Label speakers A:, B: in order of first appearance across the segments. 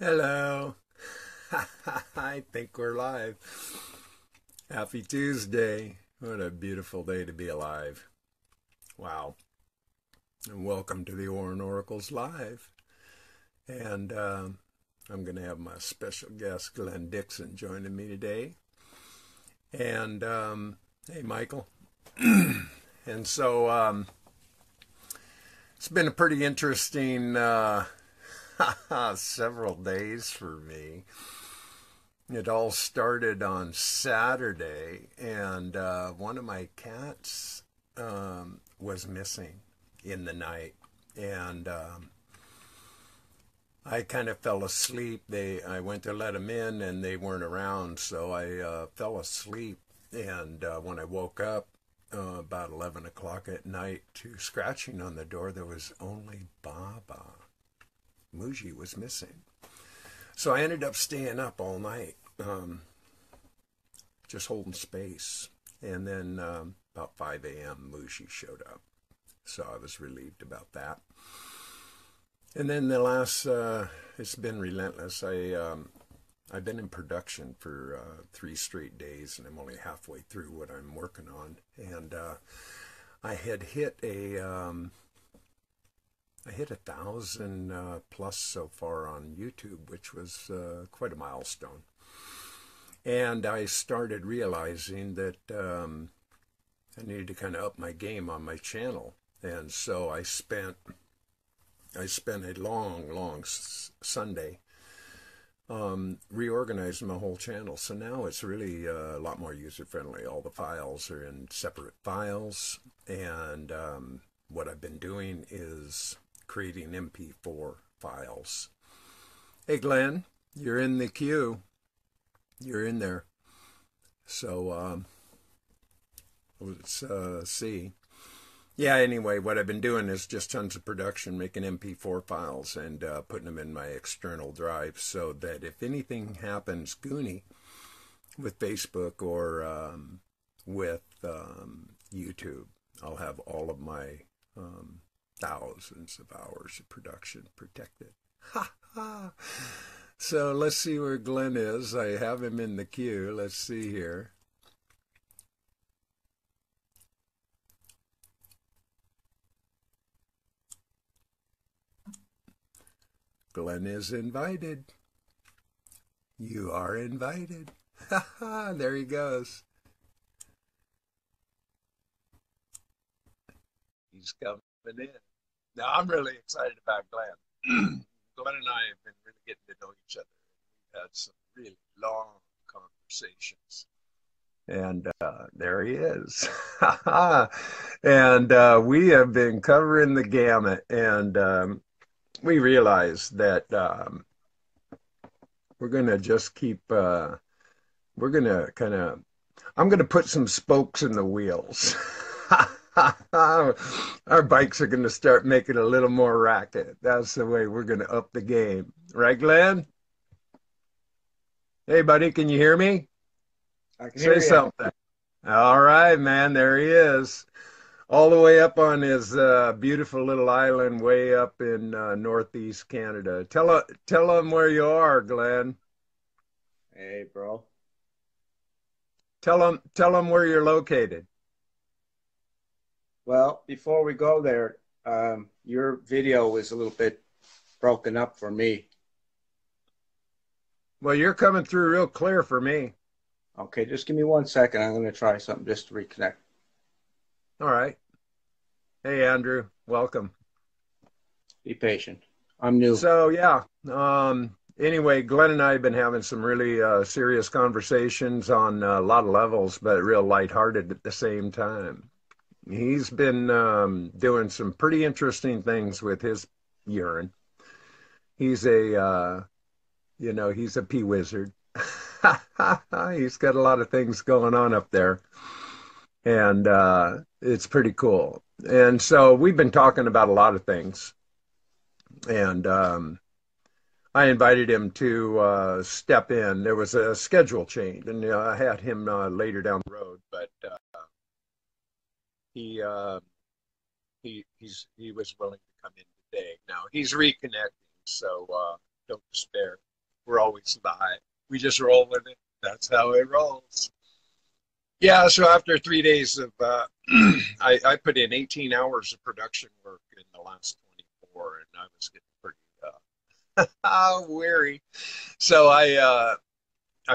A: Hello. I think we're live. Happy Tuesday. What a beautiful day to be alive. Wow. And welcome to the ORIN Oracles Live. And I'm going to have my special guest, Glenn Dixon, joining me today. And hey, Michael. And so it's been a pretty interesting several days for me. It all started on Saturday, and one of my cats was missing in the night, and I kind of fell asleep. I went to let them in, and they weren't around, so I fell asleep. And when I woke up about 11 o'clock at night to scratching on the door, there was only Baba. Muji was missing. So I ended up staying up all night, just holding space. And then about 5 a.m., Muji showed up. So I was relieved about that. And then the last, it's been relentless. I've been in production for 3 straight days, and I'm only halfway through what I'm working on. And I had hit I hit 1,000 plus so far on YouTube, which was quite a milestone. And I started realizing that I needed to kind of up my game on my channel. And so I spent a long Sunday reorganizing my whole channel. So now it's really a lot more user-friendly. All the files are in separate files. And what I've been doing is creating MP4 files. Hey, Glenn, you're in the queue. You're in there. So let's see. Yeah, anyway, what I've been doing is just tons of production, making MP4 files and putting them in my external drive so that if anything happens goony with Facebook or with YouTube, I'll have all of my thousands of hours of production protected. Ha ha! So let's see where Glenn is. I have him in the queue. Let's see here. Glenn is invited. You are invited. Ha ha! There he goes. He's coming in. Now, I'm really excited about Glenn. Glenn and I have been really getting to know each other. We've had some really long conversations. And there he is. And we have been covering the gamut. And we realized that we're going to just keep, we're going to kind of, I'm going to put some spokes in the wheels. Our bikes are going to start making a little more racket. That's the way we're going to up the game. Right, Glenn? Hey, buddy, can you hear me?
B: I can
A: Say
B: hear you.
A: something. All right, man, there he is. All the way up on his beautiful little island way up in northeast Canada. Tell him where you are, Glenn.
B: Hey, bro.
A: Tell him where you're located.
B: Well, before we go there, your video was a little bit broken up for me.
A: Well, you're coming through real clear for me.
B: Okay, just give me 1 second. I'm going to try something just to reconnect.
A: All right. Hey, Andrew, welcome.
B: Be patient. I'm new.
A: So yeah. Anyway, Glenn and I have been having some really serious conversations on a lot of levels, but real lighthearted at the same time. He's been doing some pretty interesting things with his urine. He's he's a pee wizard. He's got a lot of things going on up there, and it's pretty cool. And so we've been talking about a lot of things, and I invited him to step in. There was a schedule change, and I had him later down the road, but he he was willing to come in today. Now he's reconnecting, so don't despair. We're always live. We just roll with it. That's how it rolls. Yeah, so after 3 days of, I put in 18 hours of production work in the last 24, and I was getting pretty weary. So I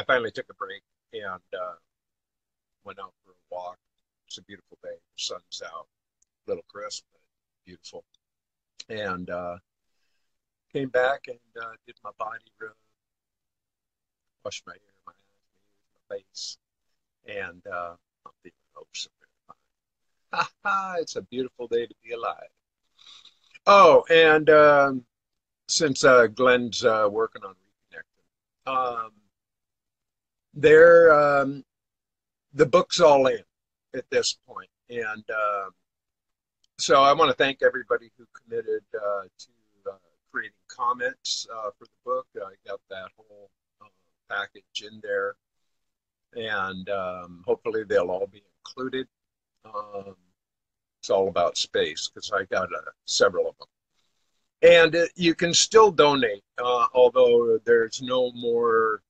A: finally took a break and went out for a walk. It's a beautiful day. The sun's out, a little crisp, but beautiful. And came back and did my body rub, washed my hair, my eyes, my face, and I'm feeling so very fine. It's a beautiful day to be alive. Oh, and since Glenn's working on reconnecting, they're the book's all in at this point, and so I want to thank everybody who committed to creating comments for the book. I got that whole package in there, and hopefully they'll all be included. It's all about space because I got several of them. And you can still donate, although there's no more,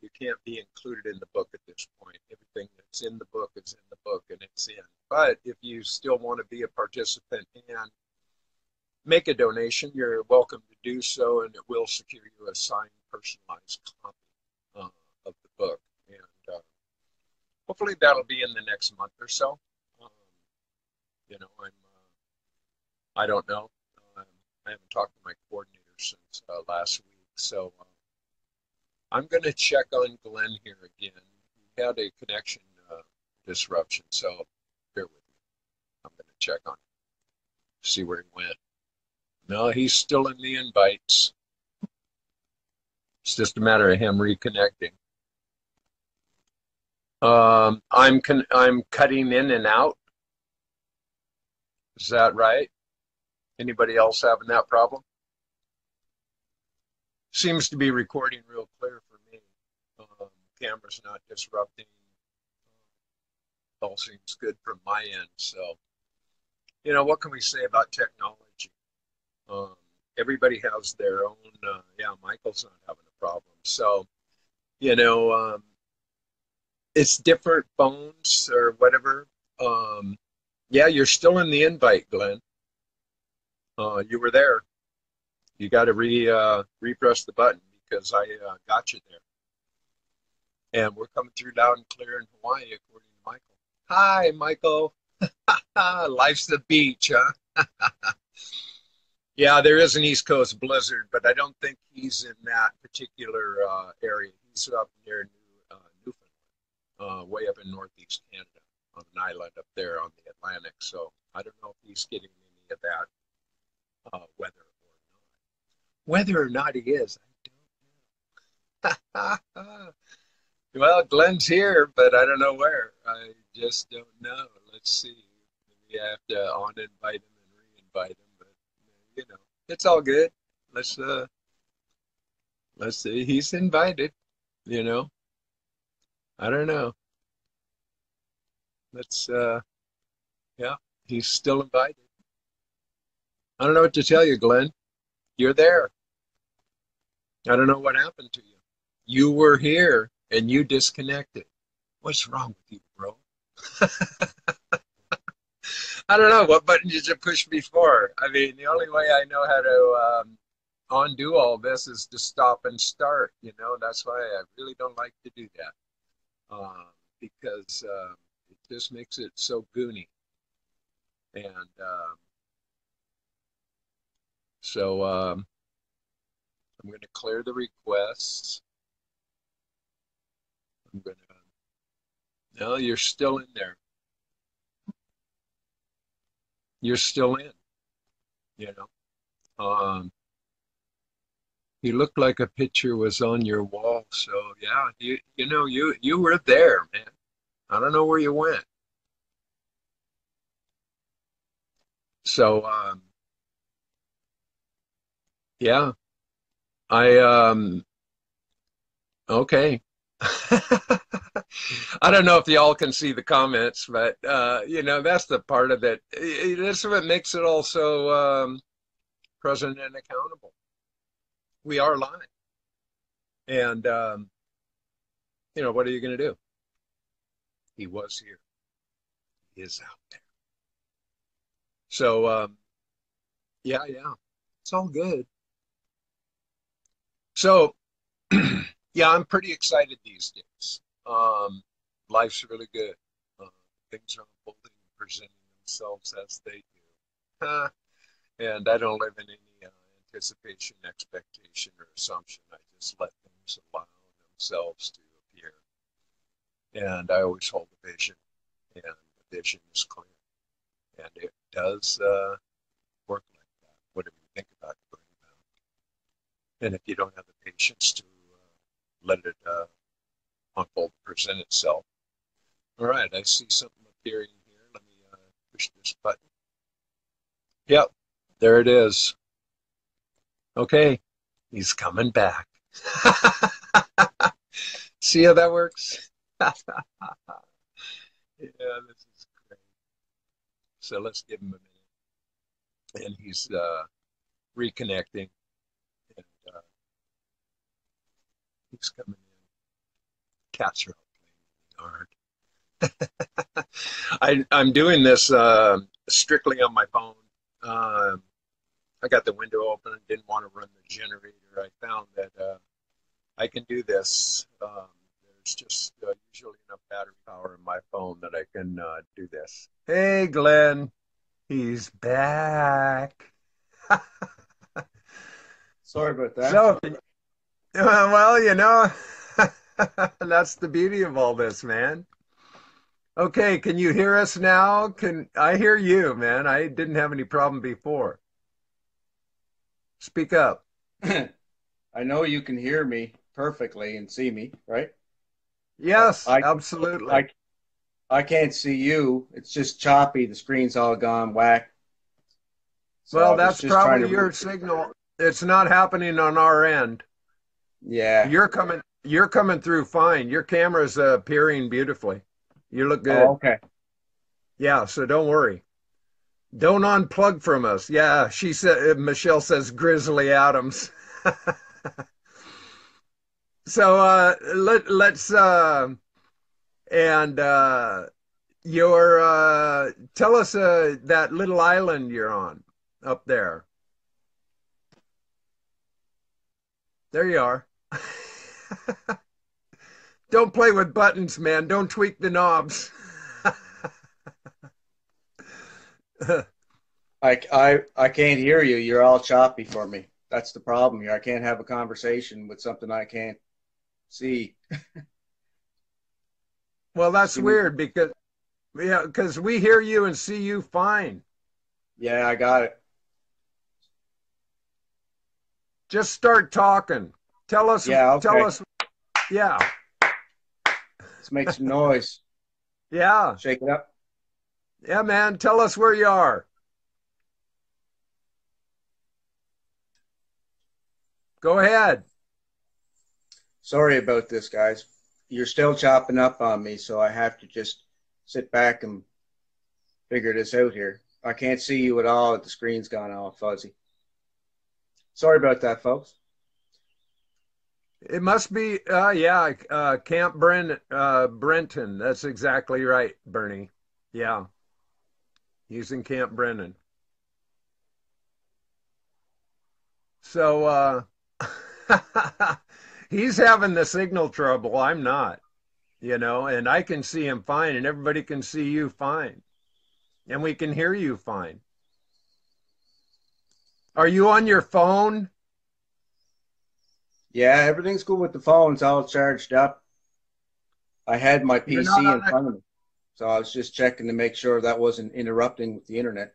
A: you can't be included in the book at this point. Everything that's in the book is in the book and it's in. But if you still want to be a participant and make a donation, you're welcome to do so, and it will secure you a signed, personalized copy of the book. And hopefully that'll be in the next month or so. You know, I don't know. I haven't talked to my coordinator since last week, so I'm going to check on Glenn here again. He had a connection disruption, so bear with me. I'm going to check on him, see where he went. No, he's still in the invites. It's just a matter of him reconnecting. I'm cutting in and out. Is that right? Anybody else having that problem? Seems to be recording real clear for me. Camera's not disrupting. All seems good from my end. So, you know, what can we say about technology? Everybody has their own, yeah, Michael's not having a problem. So, you know, it's different phones or whatever. Yeah, you're still in the invite, Glenn. You were there. You got to refresh the button because I got you there. And we're coming through loud and clear in Hawaii, according to Michael. Hi, Michael. Life's the beach, huh? Yeah, there is an East Coast blizzard, but I don't think he's in that particular area. He's up near Newfoundland, way up in northeast Canada, on an island up there on the Atlantic. So I don't know if he's getting any of that weather or not. Whether or not he is, I don't know. Well, Glenn's here, but I don't know where. I just don't know. Let's see. We have to on-invite him and re-invite him, but you know, it's all good. Let's see. He's invited. You know, I don't know. Let's yeah, he's still invited. I don't know what to tell you, Glenn. You're there. I don't know what happened to you. You were here and you disconnected. What's wrong with you, bro? I don't know. What button did you push before? I mean, the only way I know how to undo all this is to stop and start. You know, that's why I really don't like to do that because it just makes it so goony. And so I'm going to clear the requests. I'm going to, no, you're still in there. You're still in, you know. You looked like a picture was on your wall. So yeah, you know, you were there, man. I don't know where you went. So yeah, okay. I don't know if y'all can see the comments, but you know, that's the part of it. This is what makes it also present and accountable. We are live. And, you know, what are you going to do? He was here. He is out there. So, yeah, it's all good. So, yeah, I'm pretty excited these days. Life's really good. Uh, things are unfolding and presenting themselves as they do. And I don't live in any anticipation, expectation, or assumption. I just let things allow themselves to appear. And I always hold the vision, and the vision is clear. And it does work like that, whatever you think about, you bring about. And if you don't have the patience to let it unfold, present itself. All right, I see something appearing here. Let me push this button. Yep, there it is. Okay, he's coming back. See how that works? Yeah, this is great. So let's give him a minute. And he's reconnecting. And he's coming in. Cats are out playing in the yard. I'm doing this strictly on my phone. I got the window open and didn't want to run the generator. I found that I can do this. There's just usually enough battery power in my phone that I can do this. Hey, Glenn. He's back.
B: Sorry about that.
A: So, well, you know, that's the beauty of all this, man. Okay, can you hear us now? Can I hear you, man? I didn't have any problem before. Speak up.
B: I know you can hear me perfectly and see me, right? But
A: Yes, absolutely.
B: I can't see you. It's just choppy. The screen's all gone whack. So
A: Well,
B: I was
A: that's
B: just trying
A: probably
B: to
A: your signal. It's not happening on our end.
B: yeah.
A: You're coming through fine. Your camera's appearing beautifully. You look
B: Oh,
A: good.
B: okay.
A: Yeah, so don't worry. Don't unplug from us. Yeah, she said Michelle says Grizzly Adams. So let's and your tell us that little island you're on up there. There you are. Don't play with buttons, man. Don't tweak the knobs.
B: I can't hear you. You're all choppy for me. That's the problem here. I can't have a conversation with something I can't see.
A: Well,
B: Just
A: that's
B: give me
A: weird because yeah, because we hear you and see you fine.
B: yeah, I got it.
A: Just start talking.
B: Yeah,
A: Tell
B: okay.
A: us, yeah,
B: Let's make some noise.
A: yeah,
B: Shake it up.
A: yeah, man. Tell us where you are. Go ahead.
B: Sorry about this, guys. You're still chopping up on me, so I have to just sit back and figure this out here. I can't see you at all. The screen's gone all fuzzy. Sorry about that, folks.
A: It must be, yeah, Camp Brenton. That's exactly right, Bernie. Yeah, he's in Camp Brennan. So he's having the signal trouble. I'm not, you know, and I can see him fine, and everybody can see you fine, and we can hear you fine. Are you on your phone?
B: Yeah, everything's good with the phones all charged up. I had my
A: You're not
B: PC in
A: on it.
B: front of me, so I was just checking to make sure that wasn't interrupting with the internet.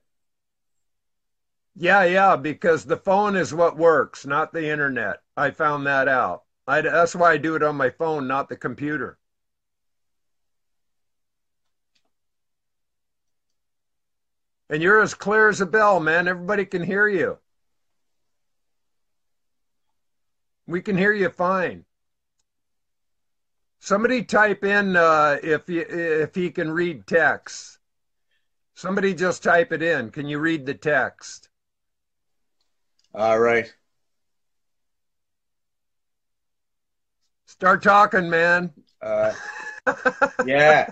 A: Yeah, because the phone is what works, not the internet. I found that out. That's why I do it on my phone, not the computer. And you're as clear as a bell, man. Everybody can hear you. We can hear you fine. Somebody type in if he can read text. Somebody just type it in. Can you read the text?
B: All right.
A: Start talking, man.
B: Uh, yeah.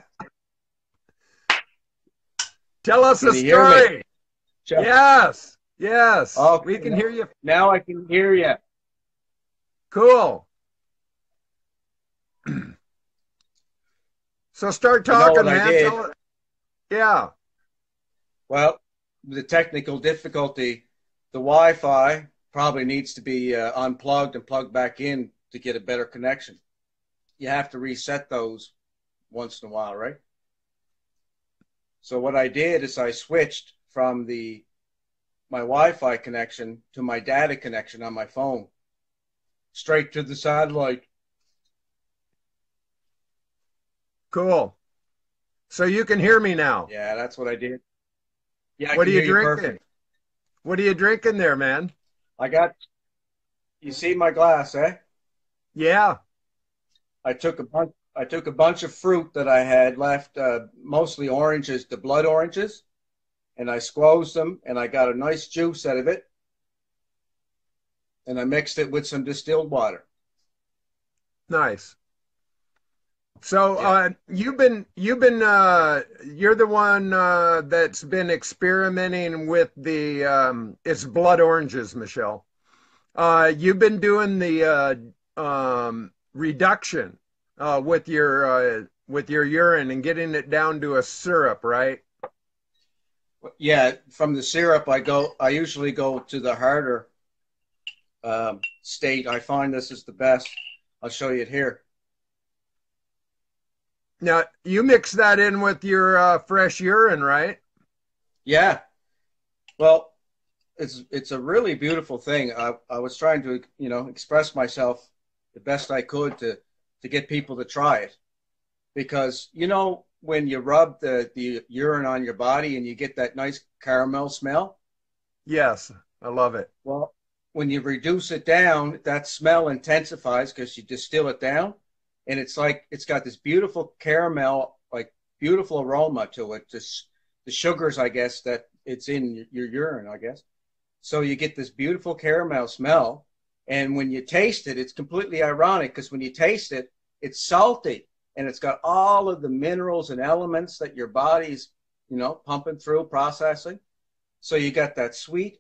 A: Tell us
B: Can
A: a
B: you hear me?
A: story. Yes. Yes.
B: Okay.
A: We can hear you.
B: Now I can hear you.
A: Cool. So start
B: You know what
A: talking,
B: I
A: man.
B: did?
A: Tell it. Yeah.
B: Well, the technical difficulty, the Wi-Fi probably needs to be unplugged and plugged back in to get a better connection. You have to reset those once in a while, right? So what I did is I switched from the my Wi-Fi connection to my data connection on my phone, straight to the satellite.
A: Cool. So you can hear me now.
B: Yeah, that's what I did. Yeah, I
A: What
B: can
A: are you
B: hear you
A: drinking?
B: perfect.
A: What are you drinking there, man?
B: I got, you see my glass, eh?
A: Yeah.
B: I took a bunch of fruit that I had left, mostly oranges, the blood oranges, and I squozed them and I got a nice juice out of it and I mixed it with some distilled water.
A: Nice. So
B: Yeah.
A: you're the one that's been experimenting with the it's blood oranges, Michelle. You've been doing the reduction with your urine and getting it down to a syrup, right?
B: Yeah, from the syrup, I usually go to the harder state. I find this is the best. I'll show you it here.
A: Now you mix that in with your fresh urine, right?
B: Yeah. Well, it's a really beautiful thing. I was trying to, express myself the best I could to get people to try it because when you rub the urine on your body and you get that nice caramel smell.
A: Yes, I love it.
B: Well, when you reduce it down, that smell intensifies because you distill it down, and it's like it's got this beautiful caramel, like beautiful aroma to it. Just the sugars, I guess, that it's in your urine, I guess. So you get this beautiful caramel smell, and when you taste it, it's completely ironic because when you taste it, it's salty and it's got all of the minerals and elements that your body's, pumping through, processing. So you got that sweet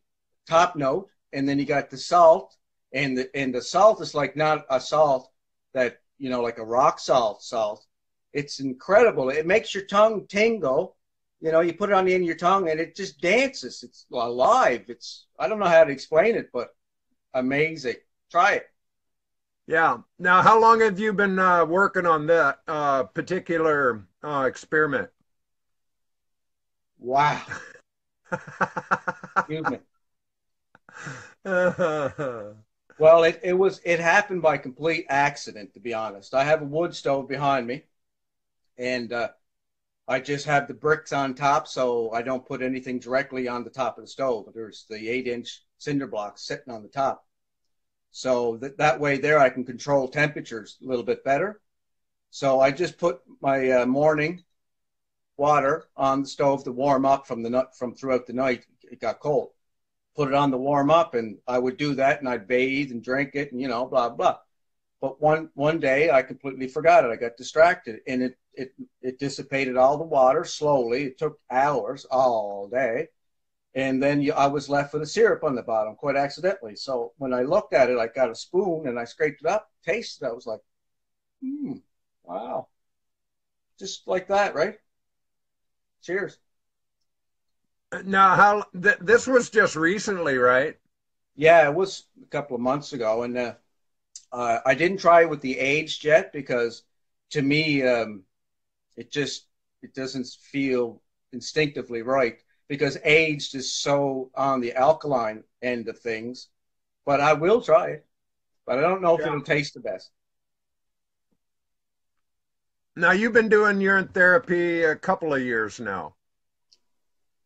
B: top note, and then you got the salt, and the salt is like not a salt that like a rock salt. It's incredible. It makes your tongue tingle. You put it on the end of your tongue, and it just dances. It's alive. I don't know how to explain it, but amazing. Try it.
A: Yeah. Now, how long have you been working on that particular experiment?
B: Wow. Excuse me. Well, it happened by complete accident, to be honest. I have a wood stove behind me, and I just have the bricks on top, so I don't put anything directly on the top of the stove. There's the 8-inch cinder blocks sitting on the top, so that way there I can control temperatures a little bit better. So I just put my morning water on the stove to warm up from throughout the night. It got cold. Put it on to warm up, and I would do that, and I'd bathe and drink it, and blah blah. But one day I completely forgot it. I got distracted, and it dissipated all the water slowly. It took hours, all day, and then I was left with a syrup on the bottom, quite accidentally. So when I looked at it, I got a spoon and I scraped it up, tasted it. I was like, wow, just like that, right? Cheers.
A: Now, this was just recently, right?
B: Yeah, it was a couple of months ago, and I didn't try it with the aged yet because to me, it doesn't feel instinctively right because aged is so on the alkaline end of things. But I will try it, but I don't know if
A: Yeah.
B: it'll taste the best.
A: Now, you've been doing urine therapy a couple of years now.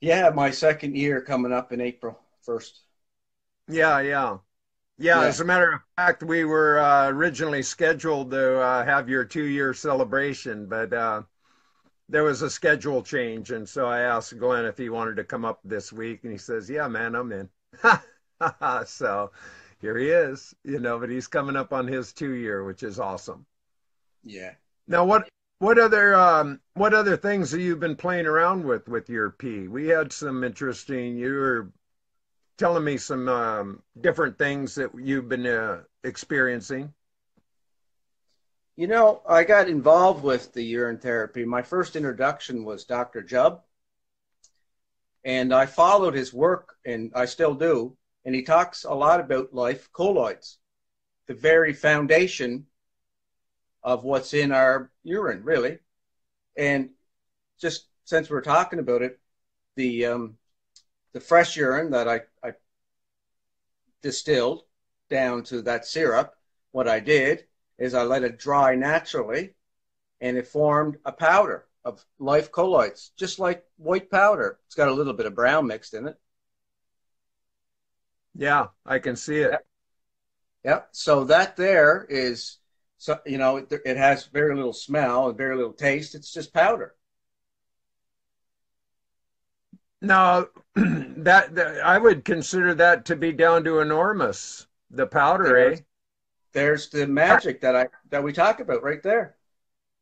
B: Yeah, my second year coming up in April 1st.
A: Yeah, yeah. Yeah,
B: Yeah.
A: as a matter of fact, we were originally scheduled to have your 2-year celebration, but there was a schedule change. And so I asked Glenn if he wanted to come up this week, and he says, yeah, man, I'm in. So Here he is, but he's coming up on his 2 year, which is awesome.
B: Yeah.
A: Now, what other things have you been playing around with your P? We had some interesting. You were telling me some different things that you've been experiencing.
B: I got involved with the urine therapy. My first introduction was Dr. Jubb, and I followed his work, and I still do. And he talks a lot about life colloids, the very foundation of what's in our urine, really. And just since we're talking about it, the fresh urine that I distilled down to that syrup, what I did is I let it dry naturally, and it formed a powder of life colloids, just like white powder. It's got a little bit of brown mixed in it.
A: Yeah, I can see it.
B: Yep. Yep. So that there is, so it has very little smell and very little taste. It's just powder.
A: Now, that I would consider that to be down to enormous. The powder, eh?
B: There's the magic that we talk about right there.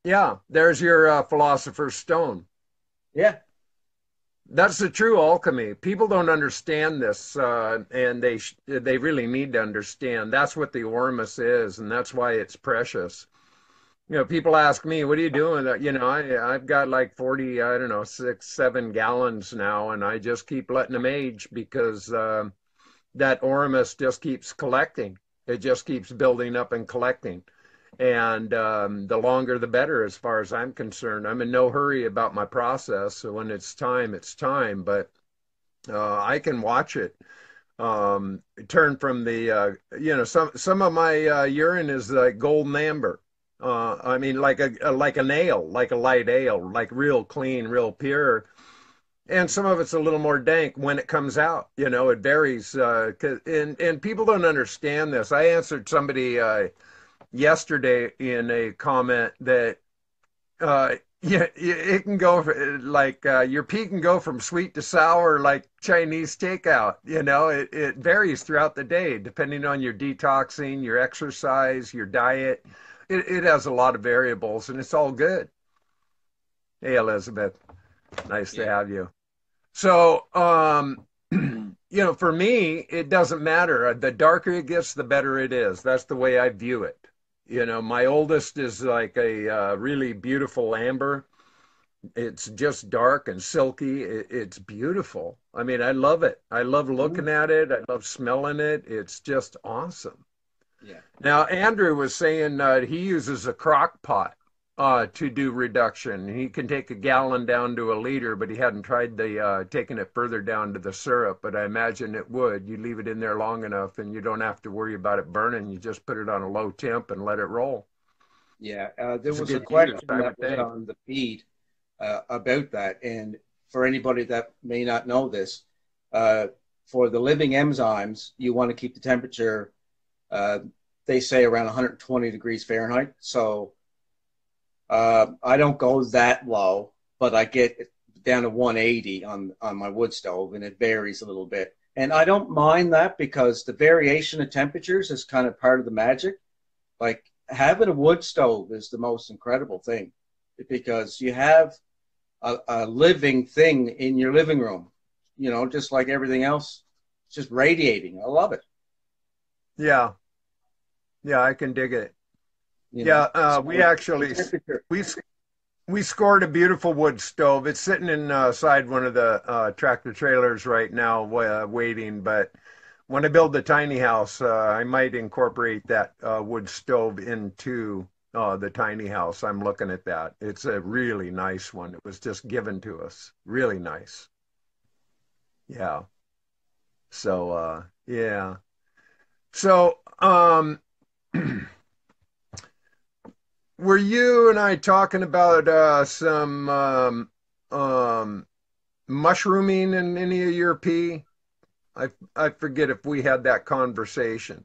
A: Yeah, there's your philosopher's stone.
B: Yeah.
A: That's the true alchemy. People don't understand this, and they really need to understand. That's what the Ormus is, and that's why it's precious. People ask me, "What are you doing?" I've got like 40, I don't know, 6, 7 gallons now, and I just keep letting them age because that Ormus just keeps collecting. It just keeps building up and collecting. And the longer the better, as far as I'm concerned. I'm in no hurry about my process. So when it's time, it's time. But I can watch it turn from some of my urine is like golden amber. I mean, like an ale, like a light ale, like real clean, real pure. And some of it's a little more dank when it comes out. It varies. And people don't understand this. I answered somebody yesterday in a comment that yeah, it can go like your pee can go from sweet to sour like Chinese takeout. It varies throughout the day depending on your detoxing, your exercise, your diet. It has a lot of variables, and it's all good. Hey, Elizabeth, nice to
B: Yeah.
A: have you. So, for me, it doesn't matter. The darker it gets, the better it is. That's the way I view it. My oldest is like a really beautiful amber. It's just dark and silky. It's beautiful. I mean, I love it. I love
B: Mhm.
A: looking at it. I love smelling it. It's just awesome.
B: Yeah.
A: Now, Andrew was saying he uses a crock pot to do reduction. He can take a gallon down to a liter, but he hadn't tried the taking it further down to the syrup. But I imagine it would. You leave it in there long enough, and you don't have to worry about it burning. You just put it on a low temp and let it roll.
B: Yeah. There
A: It's a
B: was a
A: good use,
B: question
A: I
B: that
A: would
B: was
A: think.
B: on the feed about that. And for anybody that may not know this, uh, for the living enzymes, you want to keep the temperature, uh, they say around 120 degrees Fahrenheit. So I don't go that low, but I get down to 180 on my wood stove, and it varies a little bit. And I don't mind that because the variation of temperatures is kind of part of the magic. Like having a wood stove is the most incredible thing because you have a living thing in your living room, just like everything else, it's just radiating. I love it,
A: Yeah, yeah, I can dig it.
B: you
A: Yeah,
B: know. So
A: we
B: the
A: actually
B: temperature,
A: we we scored a beautiful wood stove. It's sitting inside one of the tractor trailers right now, waiting. But when I build the tiny house, I might incorporate that wood stove into the tiny house. I'm looking at that. It's a really nice one. It was just given to us. Really nice. Yeah. So yeah. So were you and I talking about some mushrooming in any of your pee? I forget if we had that conversation.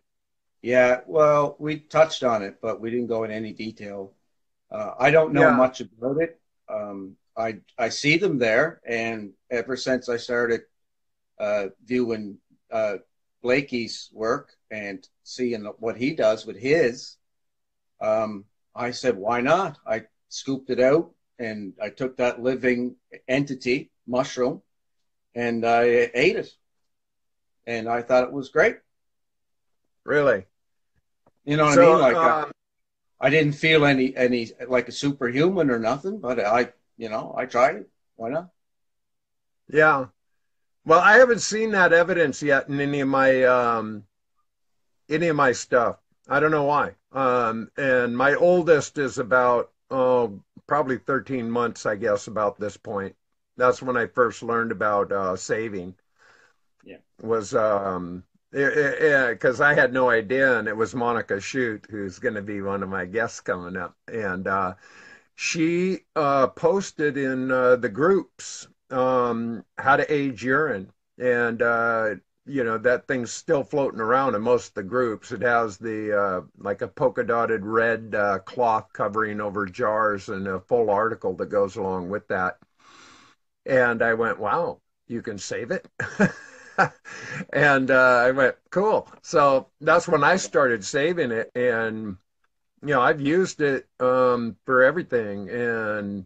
B: yeah. Well, we touched on it, but we didn't go in any detail. I don't know
A: Yeah,
B: much about it. I see them there, and ever since I started viewing Blakey's work and seeing what he does with his, I said, why not? I scooped it out and I took that living entity, mushroom, and I ate it. And I thought it was great.
A: Really?
B: You know what I mean? Like I didn't feel any like a superhuman or nothing, but I tried it. Why not?
A: Yeah. Well, I haven't seen that evidence yet in any of my stuff. I don't know why. And my oldest is about probably 13 months, I guess, about this point. That's when I first learned about saving.
B: Yeah.
A: Was because I had no idea, and it was Monica Shute, who's going to be one of my guests coming up, and she posted in the groups how to age urine, and that thing's still floating around in most of the groups. It has the like a polka dotted red cloth covering over jars and a full article that goes along with that. And I went, wow, you can save it. And I went, cool. So that's when I started saving it. And, I've used it for everything. And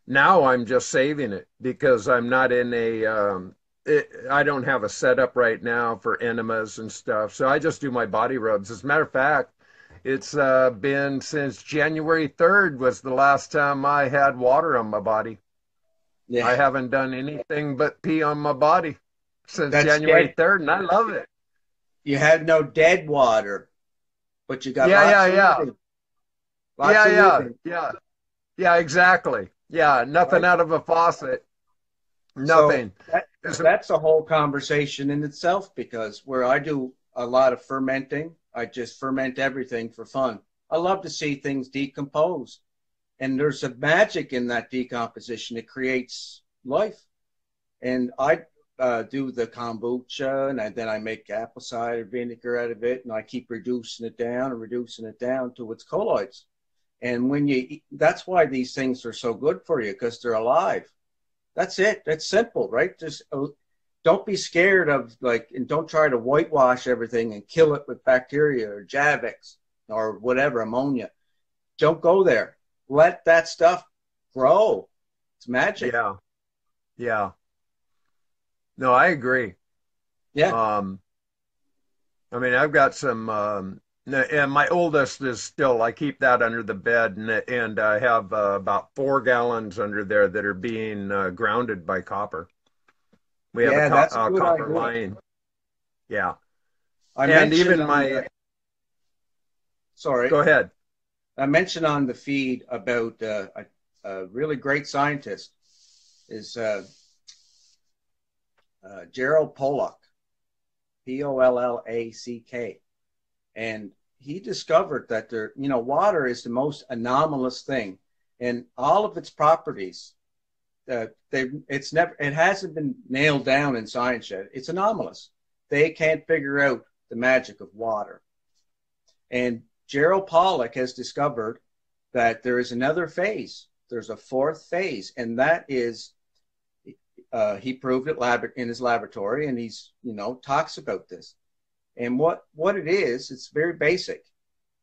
A: now I'm just saving it because I'm not in I don't have a setup right now for enemas and stuff. So I just do my body rubs. As a matter of fact, it's been since January 3rd was the last time I had water on my body. Yeah. I haven't done anything but pee on my body since January 3rd, and I love it.
B: You had no dead water, but you got lots of living.
A: Yeah, exactly. Yeah, nothing out of a faucet. Nothing.
B: So that's a whole conversation in itself, because where I do a lot of fermenting, I just ferment everything for fun. I love to see things decompose. And there's a magic in that decomposition. It creates life. And I do the kombucha, and then I make apple cider vinegar out of it, and I keep reducing it down to its colloids. And when you eat, that's why these things are so good for you, because they're alive. That's it. That's simple, right? Just don't be scared of and don't try to whitewash everything and kill it with bacteria or Javix or whatever, ammonia. Don't go there. Let that stuff grow. It's magic.
A: Yeah. No, I agree.
B: Yeah.
A: I mean, I've got some, and my oldest is still, I keep that under the bed, and I have about 4 gallons under there that are being grounded by copper. We have a copper line. Yeah.
B: Sorry.
A: Go ahead.
B: I mentioned on the feed about a really great scientist is Gerald Pollack, Pollack, and he discovered that water is the most anomalous thing, and all of its properties, it hasn't been nailed down in science yet. It's anomalous. They can't figure out the magic of water, and Gerald Pollack has discovered that there is another phase. There's a 4th phase, and that is, he proved it in his laboratory, and he's, talks about this. And what it is, it's very basic.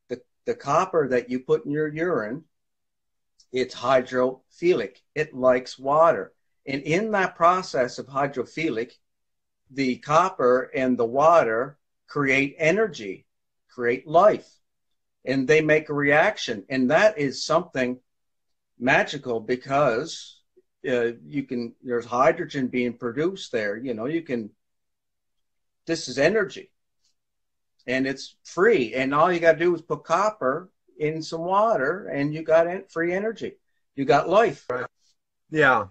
B: The copper that you put in your urine, it's hydrophilic. It likes water. And in that process of hydrophilic, the copper and the water create energy, create life. And they make a reaction. And that is something magical, because there's hydrogen being produced there. This is energy. And it's free. And all you got to do is put copper in some water, and you got free energy. You got life.
A: Right. Yeah.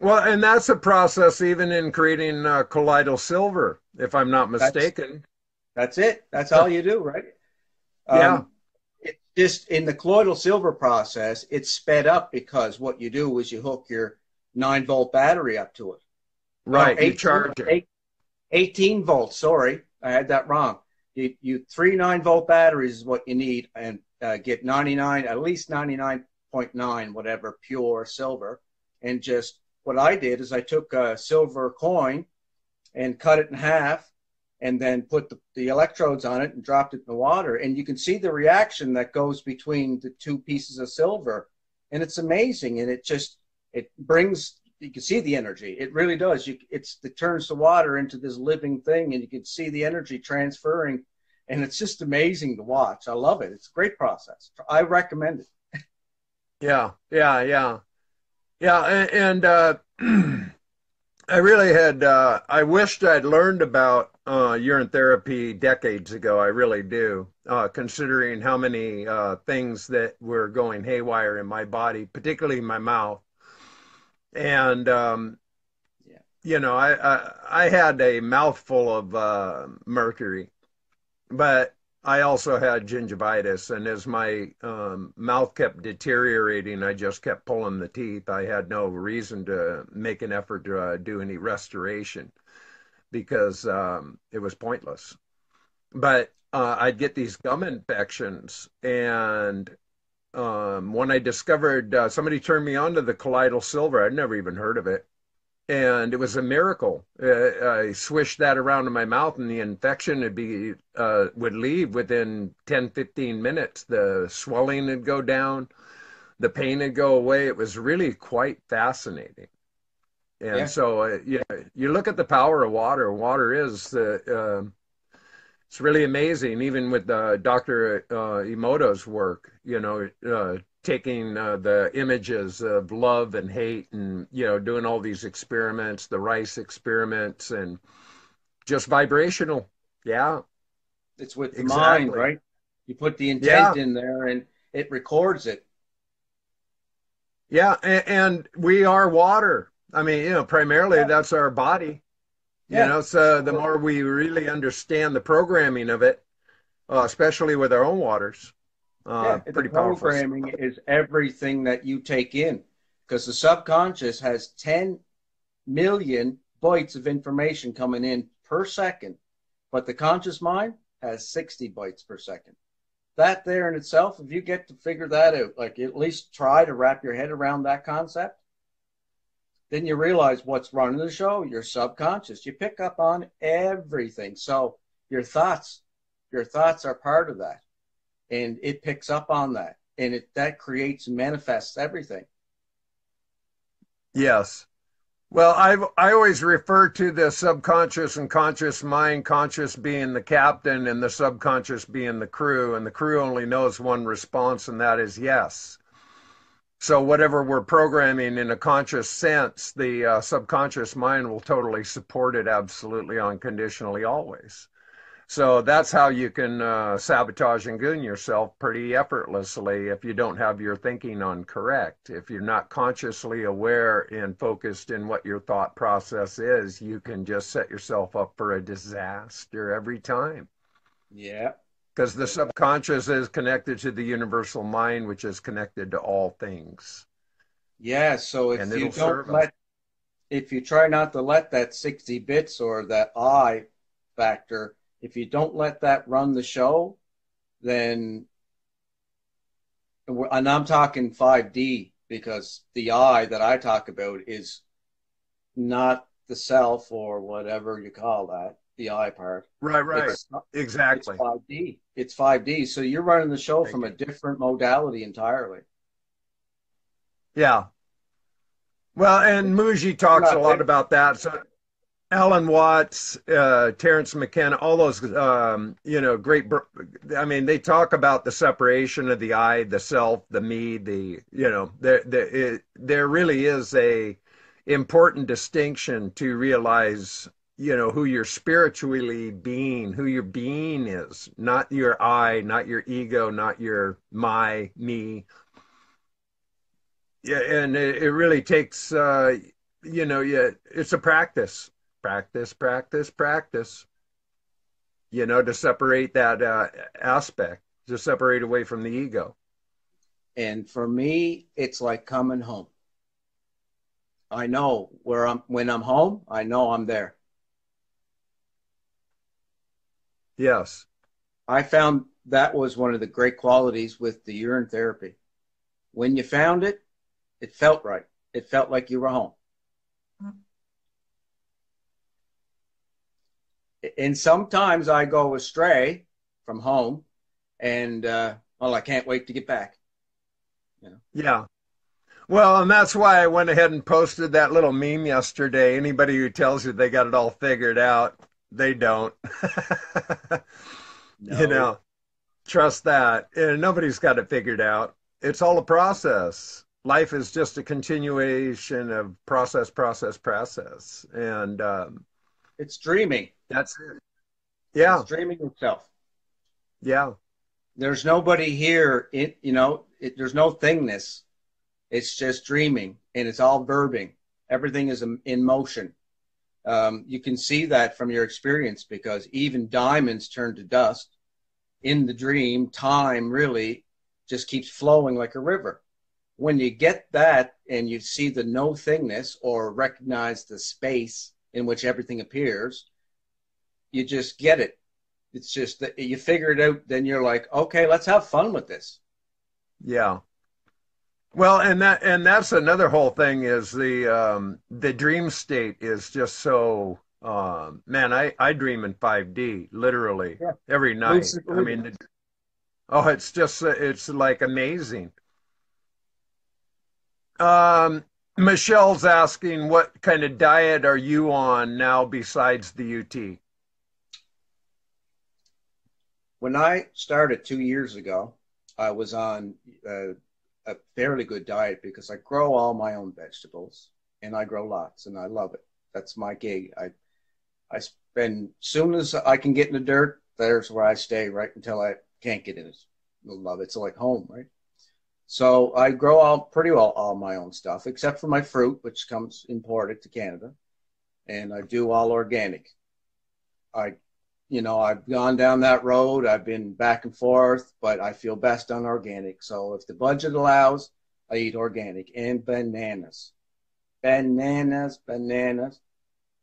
A: Well, and that's a process even in creating colloidal silver, if I'm not mistaken.
B: That's it. That's all you do, right?
A: Yeah.
B: It's just in the colloidal silver process, it's sped up because what you do is you hook your 9-volt battery up to it.
A: Right. You charge it.
B: 18 volts. Sorry, I had that wrong. You 3 9-volt batteries is what you need, and get at least 99.9, whatever, pure silver. And just what I did is I took a silver coin and cut it in half and then put the electrodes on it and dropped it in the water. And you can see the reaction that goes between the two pieces of silver. And it's amazing. And it brings, you can see the energy. It really does. It turns the water into this living thing, and you can see the energy transferring. And it's just amazing to watch. I love it. It's a great process. I recommend it.
A: Yeah. And I really had, I wished I'd learned about urine therapy decades ago. I really do, considering how many things that were going haywire in my body, particularly my mouth. And, you know, I had a mouthful of mercury, but I also had gingivitis. And as my mouth kept deteriorating, I just kept pulling the teeth. I had no reason to make an effort to do any restoration because it was pointless. But I'd get these gum infections. And when I discovered, somebody turned me on to the colloidal silver, I'd never even heard of it. And it was a miracle. I swished that around in my mouth, and the infection would leave within 10, 15 minutes. The swelling would go down, the pain would go away. It was really quite fascinating. And so, you look at the power of water. Water is it's really amazing. Even with Dr. Emoto's work, taking the images of love and hate and, doing all these experiments, the rice experiments, and just vibrational. Yeah.
B: It's with the mind, right? You put the intent in there and it records it.
A: Yeah. And we are water. I mean, primarily that's our body. So the more we really understand the programming of it, especially with our own waters, pretty powerful.
B: Programming is everything that you take in, because the subconscious has 10 million bytes of information coming in per second, but the conscious mind has 60 bytes per second. That there in itself, if you get to figure that out, like at least try to wrap your head around that concept, then you realize what's running the show, your subconscious. You pick up on everything. So your thoughts are part of that. And it picks up on that. And that creates and manifests everything.
A: Yes. Well, I always refer to the subconscious and conscious mind, conscious being the captain and the subconscious being the crew. And the crew only knows one response, and that is yes. So whatever we're programming in a conscious sense, the subconscious mind will totally support it absolutely unconditionally always. So that's how you can sabotage and goon yourself pretty effortlessly if you don't have your thinking on correct. If you're not consciously aware and focused in what your thought process is, you can just set yourself up for a disaster every time.
B: Yeah.
A: Because the subconscious is connected to the universal mind, which is connected to all things.
B: Yeah, so if you try not to let that 60 bits or that I factor, if you don't let that run the show, then, and I'm talking 5D, because the I that I talk about is not the self or whatever you call that, the I part.
A: Right. Exactly.
B: It's 5D. So you're running the show from a different modality entirely.
A: Yeah. Well, and Muji talks a lot about that. So Alan Watts, Terrence McKenna, all those, great, I mean, they talk about the separation of the I, the self, the me, there really is a important distinction to realize, who you're spiritually being, who your being is, not your I, not your ego, not your me. Yeah, and it really takes, it's a practice, to separate that aspect, to separate away from the ego.
B: And for me, it's like coming home. I know when I'm home, I know I'm there.
A: Yes.
B: I found that was one of the great qualities with the urine therapy. When you found it, it felt right. It felt like you were home. And sometimes I go astray from home, and well, I can't wait to get back. You know?
A: Yeah. Well, and that's why I went ahead and posted that little meme yesterday. Anybody who tells you they got it all figured out, they don't. You
B: No,
A: know, trust that. And nobody's got it figured out. It's all a process. Life is just a continuation of process, process, process. And
B: it's dreaming.
A: that's it.
B: It's
A: Yeah.
B: dreaming itself.
A: Yeah.
B: There's nobody here. There's no thingness. It's just dreaming, and it's all verbing. Everything is in motion. You can see that from your experience, because even diamonds turn to dust. In the dream, time really just keeps flowing like a river. When you get that and you see the no thingness, or recognize the space in which everything appears, you just get it. It's just that you figure it out. Then you're like, okay, let's have fun with this.
A: Yeah. Well, and that's another whole thing is the dream state is just so man, I dream in 5D literally
B: Yeah.
A: every night.
B: Lucid
A: I
B: dreaming.
A: mean, oh, it's just it's like amazing. Um, Michelle's asking what kind of diet are you on now besides the UT?
B: When I started 2 years ago, I was on a fairly good diet, because I grow all my own vegetables, and I grow lots, and I love it. That's my gig. I spend, soon as I can get in the dirt, there's where I stay right until I can't get in it. I love it. It's like home, right? So I grow pretty well all my own stuff, except for my fruit, which comes imported to Canada, and I do all organic. I I've gone down that road. I've been back and forth, but I feel best on organic. So if the budget allows, I eat organic. And bananas. Bananas, bananas,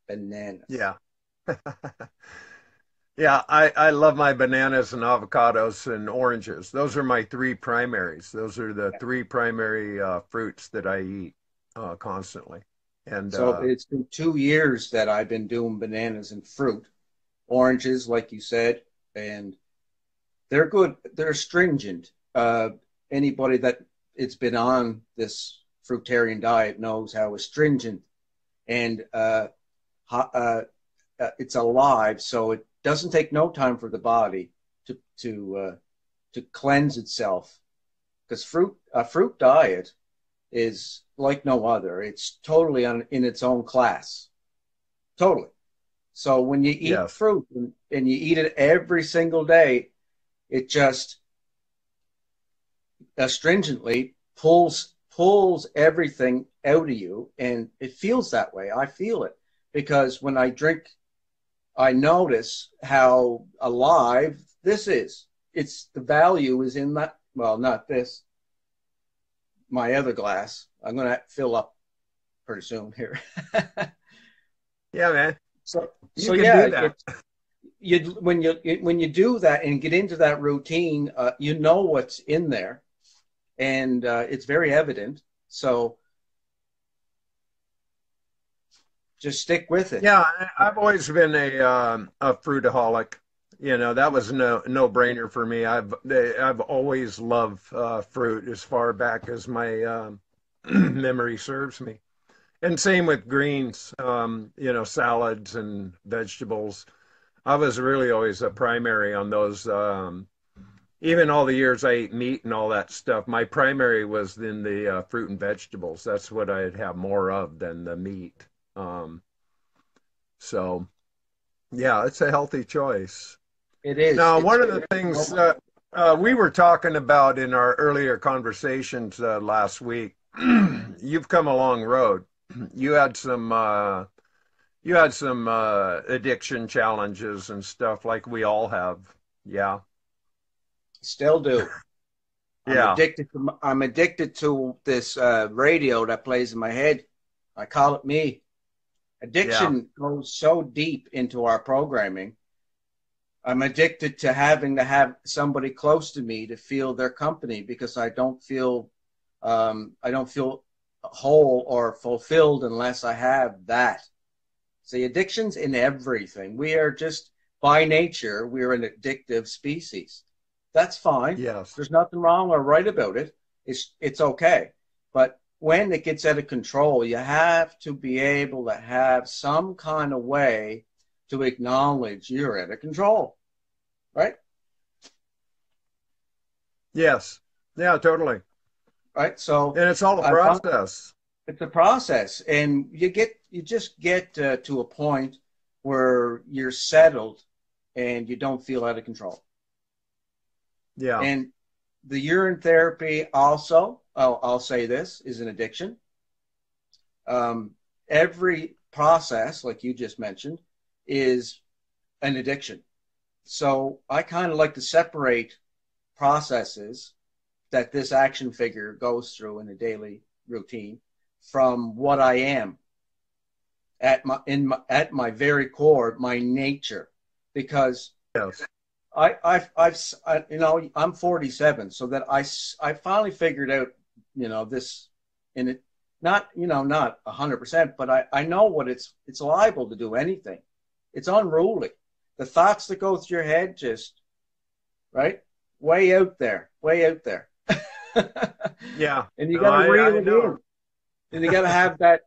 B: bananas.
A: Yeah. Yeah, I love my bananas and avocados and oranges. Those are my three primaries. Those are the three primary fruits that I eat constantly. And
B: So it's been 2 years that I've been doing bananas and fruit. Oranges, like you said, and they're good. They're astringent. Anybody that it's been on this fruitarian diet knows how astringent and it's alive. So it doesn't take no time for the body to cleanse itself. Because a fruit diet is like no other. It's totally in its own class. Totally. So when you eat
A: yes,
B: fruit and you eat it every single day, it just astringently pulls everything out of you, and it feels that way. I feel it, because when I drink, I notice how alive this is. It's the value is in that. Well, not this. My other glass. I'm going to fill up pretty soon here.
A: yeah, man,
B: So
A: you
B: so
A: can
B: yeah,
A: do that.
B: when you do that and get into that routine, you know what's in there, and it's very evident. So just stick with it.
A: Yeah, I've always been a fruitaholic. You know, that was no brainer for me. I've always loved fruit as far back as my memory serves me. And same with greens, you know, salads and vegetables. I was really always a primary on those. Even all the years I ate meat and all that stuff, my primary was in the fruit and vegetables. That's what I'd have more of than the meat. Um, so, yeah, it's a healthy choice.
B: It is.
A: Now,
B: It's
A: one of the things we were talking about in our earlier conversations last week, you've come a long road. You had some addiction challenges and stuff like we all have. Yeah.
B: still do.
A: Yeah.
B: I'm addicted to this radio that plays in my head. I call it me.
A: Yeah.
B: Addiction goes so deep into our programming. I'm addicted to having to have somebody close to me to feel their company, because I don't feel whole or fulfilled unless I have that. See, addiction's in everything. We are just by nature, we're an addictive species. That's fine.
A: Yes.
B: There's nothing wrong or right about it. It's okay. But when it gets out of control, you have to be able to have some kind of way to acknowledge you're out of control, right?
A: Yes. Yeah, totally.
B: Right. So,
A: And it's all a process.
B: it's a process, and you just get to a point where you're settled and you don't feel out of control.
A: Yeah.
B: And the urine therapy also, I'll say this, is an addiction. Every process, like you just mentioned, is an addiction. So I kind of like to separate processes that this action figure goes through in a daily routine from what I am at my very core, my nature, because
A: Yes.
B: I'm 47, so that I finally figured out, this, and it, not 100%, but I know what it's liable to do anything. It's unruly. The thoughts that go through your head, just right, way out there.
A: Yeah.
B: And you got to reel it in, and you got to have that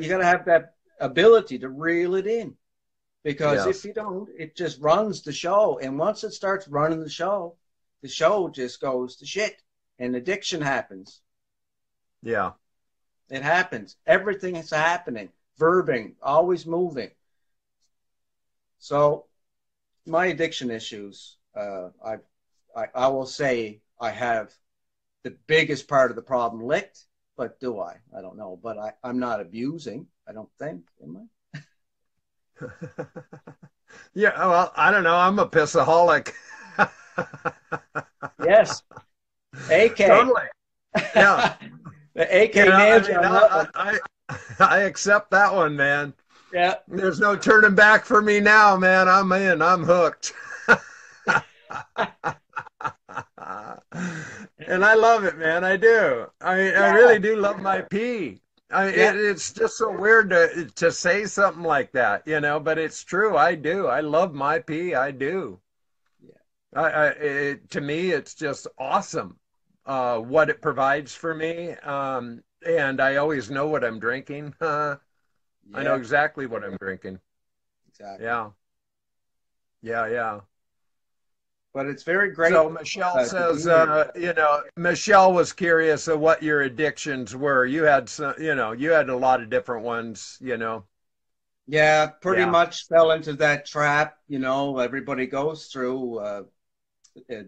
B: you got to have that ability to reel it in. Because if you don't, it just runs the show. And once it starts running the show just goes to shit. And addiction happens.
A: Yeah.
B: It happens. Everything is happening. Verbing, always moving. So my addiction issues, I will say I have the biggest part of the problem licked. But do I? I don't know. But I'm not abusing, I don't think. Am I?
A: Yeah, well, I don't know. I'm a pissaholic.
B: Yes. AK.
A: Totally. Yeah.
B: The AK nails you on that one.
A: I accept that one, man.
B: Yeah.
A: There's no turning back for me now, man. I'm in. I'm hooked. And I love it, man. I do. I really do love my pee. It's just so weird to say something like that, but it's true. I do. I love my pee. I do. Yeah. To me, it's just awesome what it provides for me. And I always know what I'm drinking. I know exactly what I'm drinking.
B: Exactly.
A: Yeah. Yeah.
B: But it's very great.
A: So Michelle says, Michelle was curious of what your addictions were. You had some, you had a lot of different ones,
B: Yeah, pretty much fell into that trap, everybody goes through,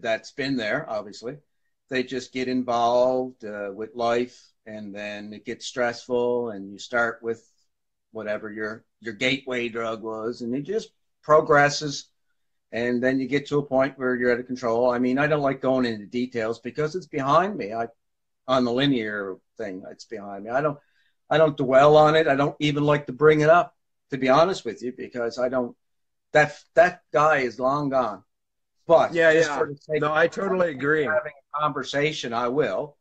B: that's been there, obviously. They just get involved with life, and then it gets stressful, and you start with whatever your gateway drug was, and it just progresses. And then you get to a point where you're out of control. I mean, I don't like going into details because it's behind me. On the linear thing, it's behind me. I don't dwell on it. I don't even like to bring it up, to be honest with you, because I don't. That guy is long gone. But
A: for the sake I totally agree.
B: Having a conversation, I will.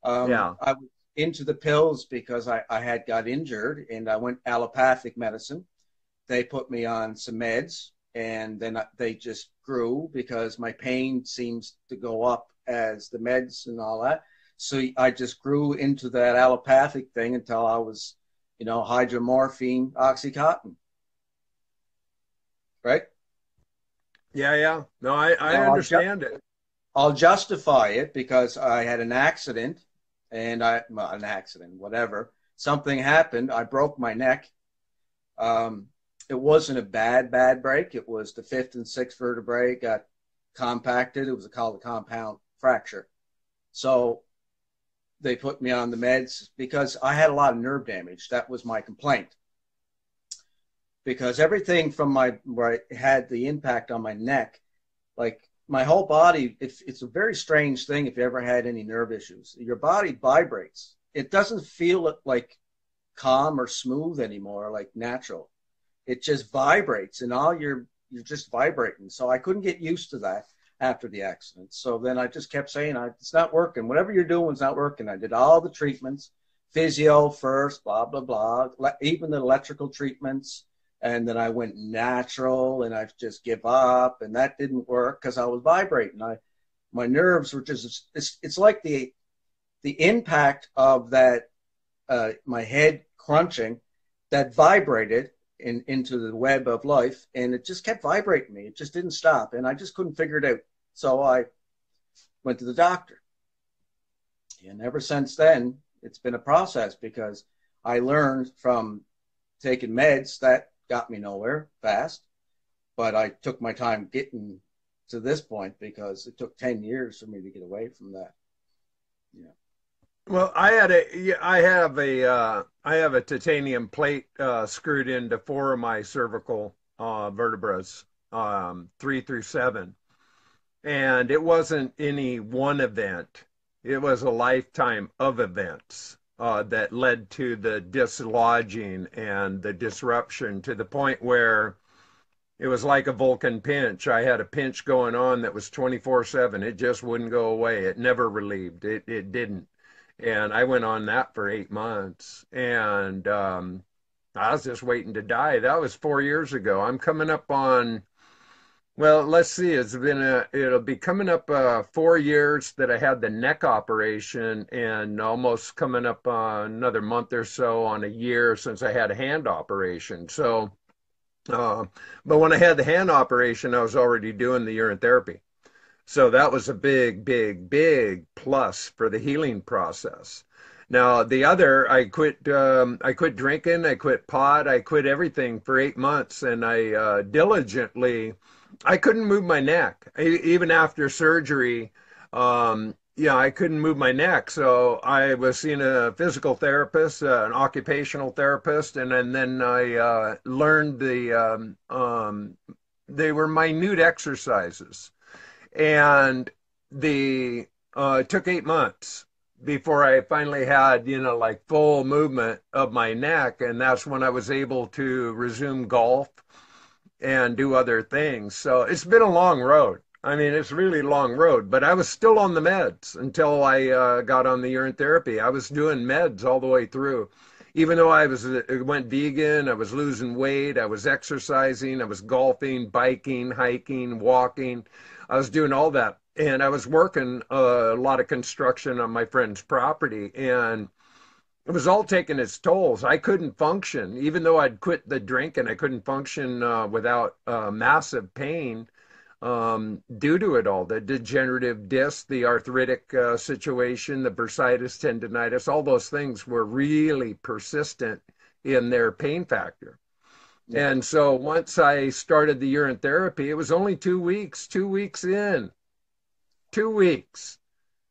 B: I was into the pills because I had got injured, and I went allopathic medicine. They put me on some meds. And then they just grew because my pain seems to go up as the meds and all that. So I just grew into that allopathic thing until I was, hydromorphine, Oxycontin. Right?
A: Yeah. No, I understand it.
B: I'll justify it because I had an accident whatever. Something happened. I broke my neck. It wasn't a bad break. It was the 5th and 6th vertebrae got compacted. It was called a compound fracture. So they put me on the meds because I had a lot of nerve damage. That was my complaint. Because everything from where I had the impact on my neck, like my whole body, it's a very strange thing if you ever had any nerve issues. Your body vibrates. It doesn't feel like calm or smooth anymore, like natural. It just vibrates, and you're just vibrating. So I couldn't get used to that after the accident. So then I just kept saying, it's not working. Whatever you're doing is not working. I did all the treatments, physio first, blah, blah, blah, even the electrical treatments, And then I went natural, and I just give up, and that didn't work because I was vibrating. My nerves were just, it's like the impact of that, my head crunching that vibrated into the web of life, and it just kept vibrating me. It just didn't stop, and I just couldn't figure it out. So I went to the doctor, and ever since then, it's been a process because I learned from taking meds that got me nowhere fast, but I took my time getting to this point because it took 10 years for me to get away from that. Yeah.
A: Well, I have a titanium plate screwed into four of my cervical vertebrae, 3 through 7, and it wasn't any one event. It was a lifetime of events that led to the dislodging and the disruption to the point where it was like a Vulcan pinch. I had a pinch going on that was 24/7. It just wouldn't go away. It never relieved. It didn't. And I went on that for 8 months. And I was just waiting to die. That was 4 years ago. I'm coming up on, well, let's see. It'll be coming up 4 years that I had the neck operation, and almost coming up another month or so on a year since I had a hand operation. So, but when I had the hand operation, I was already doing the urine therapy. So that was a big, big, big plus for the healing process. Now the other, I quit drinking, I quit pot, I quit everything for 8 months, and I diligently, I couldn't move my neck even after surgery. Yeah, I couldn't move my neck, so I was seeing a physical therapist, an occupational therapist, and then I learned they were minute exercises, and it took 8 months before I finally had, like full movement of my neck. And that's when I was able to resume golf and do other things. So it's been a long road. I mean, it's really a long road, but I was still on the meds until I got on the urine therapy. I was doing meds all the way through. Even though I went vegan, I was losing weight, I was exercising, I was golfing, biking, hiking, walking. I was doing all that. And I was working a lot of construction on my friend's property, and it was all taking its tolls. I couldn't function. Even though I'd quit the drink, and I couldn't function without massive pain due to it all. The degenerative disc, the arthritic situation, the bursitis, tendonitis, all those things were really persistent in their pain factor. Yeah. And so once I started the urine therapy, it was only 2 weeks, 2 weeks in, 2 weeks.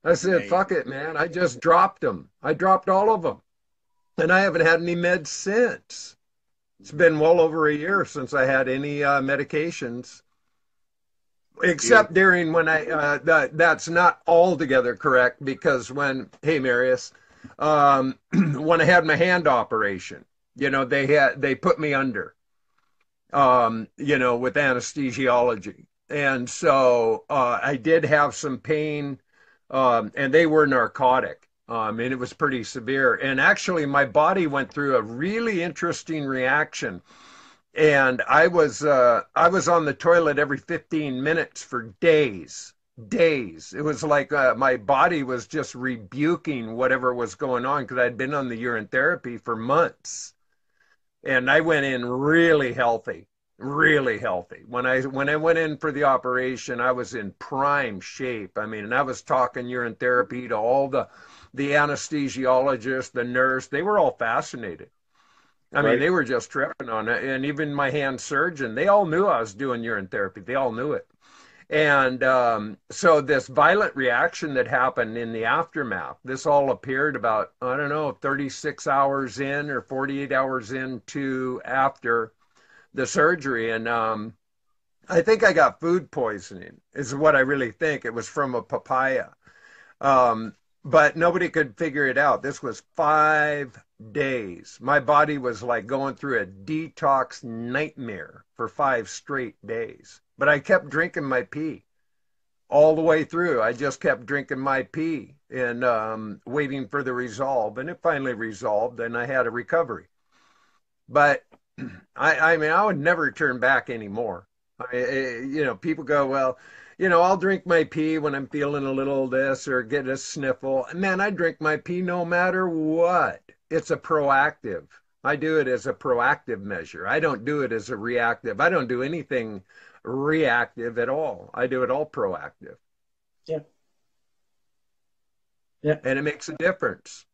A: I said, fuck it, man. I just dropped them. I dropped all of them. And I haven't had any meds since. It's been well over a year since I had any medications. Except during when that's not altogether correct, because hey, Marius, when I had my hand operation, they put me under, with anesthesiology. And so I did have some pain, and they were narcotic. And it was pretty severe. And actually, my body went through a really interesting reaction. And I was on the toilet every 15 minutes for days. It was like my body was just rebuking whatever was going on, because I'd been on the urine therapy for months. And I went in really healthy. When I went in for the operation, I was in prime shape. I mean, and I was talking urine therapy to all the anesthesiologists, the nurse. They were all fascinated. I mean, they were just tripping on it. And even my hand surgeon, they all knew I was doing urine therapy. They all knew it. And so this violent reaction that happened in the aftermath, this all appeared about, 36 hours in or 48 hours into after the surgery. And I think I got food poisoning is what I really think. It was from a papaya. But nobody could figure it out. This was 5 days. My body was like going through a detox nightmare for 5 straight days. But I kept drinking my pee all the way through. I just kept drinking my pee and waiting for the resolve. And it finally resolved, and I had a recovery. But I mean, I would never turn back anymore. You know, people go, well, you know, I'll drink my pee when I'm feeling a little this or get a sniffle. Man, I drink my pee no matter what. It's a proactive. I do it as a proactive measure. I don't do it as a reactive. I don't do anything reactive at all. I do it all proactive.
B: Yeah. Yeah.
A: And it makes a difference.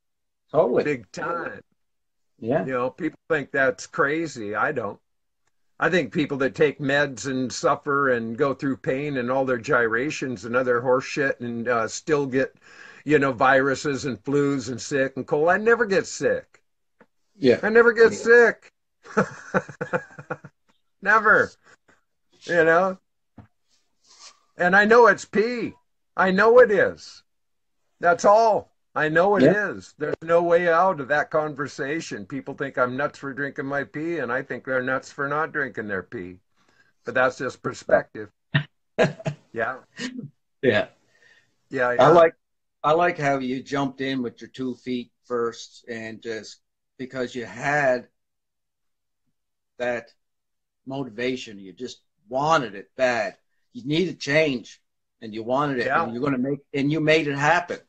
B: Totally.
A: Big time.
B: Yeah.
A: You know, people think that's crazy. I don't. I think people that take meds and suffer and go through pain and all their gyrations and other horse shit and still get, you know, viruses and flus and sick and cold. I never get sick.
B: Yeah.
A: I never get sick. Never, you know. And I know it's pee. I know it is. That's all. I know it
B: Yeah.
A: is. There's no way out of that conversation. People think I'm nuts for drinking my pee, and I think they're nuts for not drinking their pee. But that's just perspective. Yeah.
B: Yeah.
A: Yeah.
B: I
A: Yeah.
B: like how you jumped in with your 2 feet first and just because you had that motivation, you just wanted it bad. You needed change and you wanted it
A: Yeah.
B: and you made it happen.